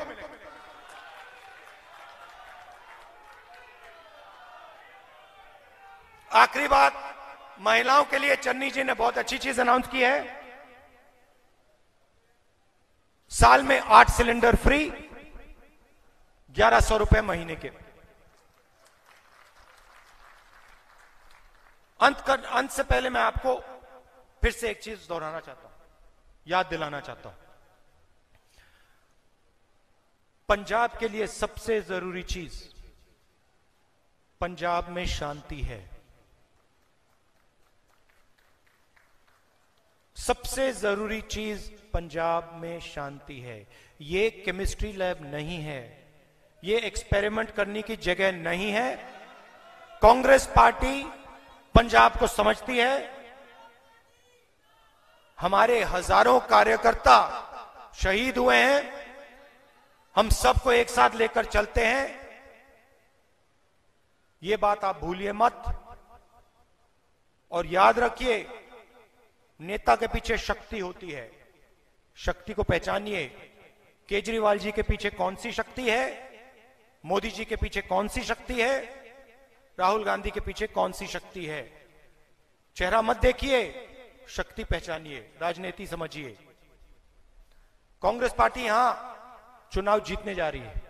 Speaker 4: आखिरी बात, महिलाओं के लिए चन्नी जी ने बहुत अच्छी चीज अनाउंस की है। साल में 8 सिलेंडर फ्री, 1100 रुपए महीने के। अंत से पहले मैं आपको फिर से एक चीज दोहराना चाहता हूं, याद दिलाना चाहता हूं। पंजाब के लिए सबसे जरूरी चीज पंजाब में शांति है। सबसे जरूरी चीज पंजाब में शांति है। ये केमिस्ट्री लैब नहीं है, ये एक्सपेरिमेंट करने की जगह नहीं है। कांग्रेस पार्टी पंजाब को समझती है। हमारे हजारों कार्यकर्ता शहीद हुए हैं, हम सबको एक साथ लेकर चलते हैं। ये बात आप भूलिए मत, और याद रखिए, नेता के पीछे शक्ति होती है, शक्ति को पहचानिए। केजरीवाल जी के पीछे कौन सी शक्ति है, मोदी जी के पीछे कौन सी शक्ति है, राहुल गांधी के पीछे कौन सी शक्ति है। चेहरा मत देखिए, शक्ति पहचानिए, राजनीति समझिए। कांग्रेस पार्टी यहां चुनाव जीतने जा रही है,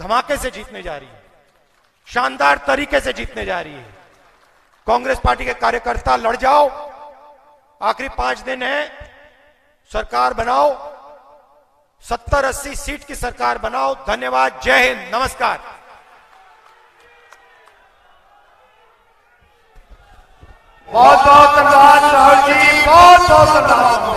Speaker 4: धमाके से जीतने जा रही है, शानदार तरीके से जीतने जा रही है। कांग्रेस पार्टी के कार्यकर्ता लड़ जाओ, आखिरी 5 दिन है, सरकार बनाओ, 70-80 सीट की सरकार बनाओ। धन्यवाद, जय हिंद, नमस्कार।
Speaker 1: बहुत बहुत धन्यवाद राहुल जी, बहुत बहुत धन्यवाद।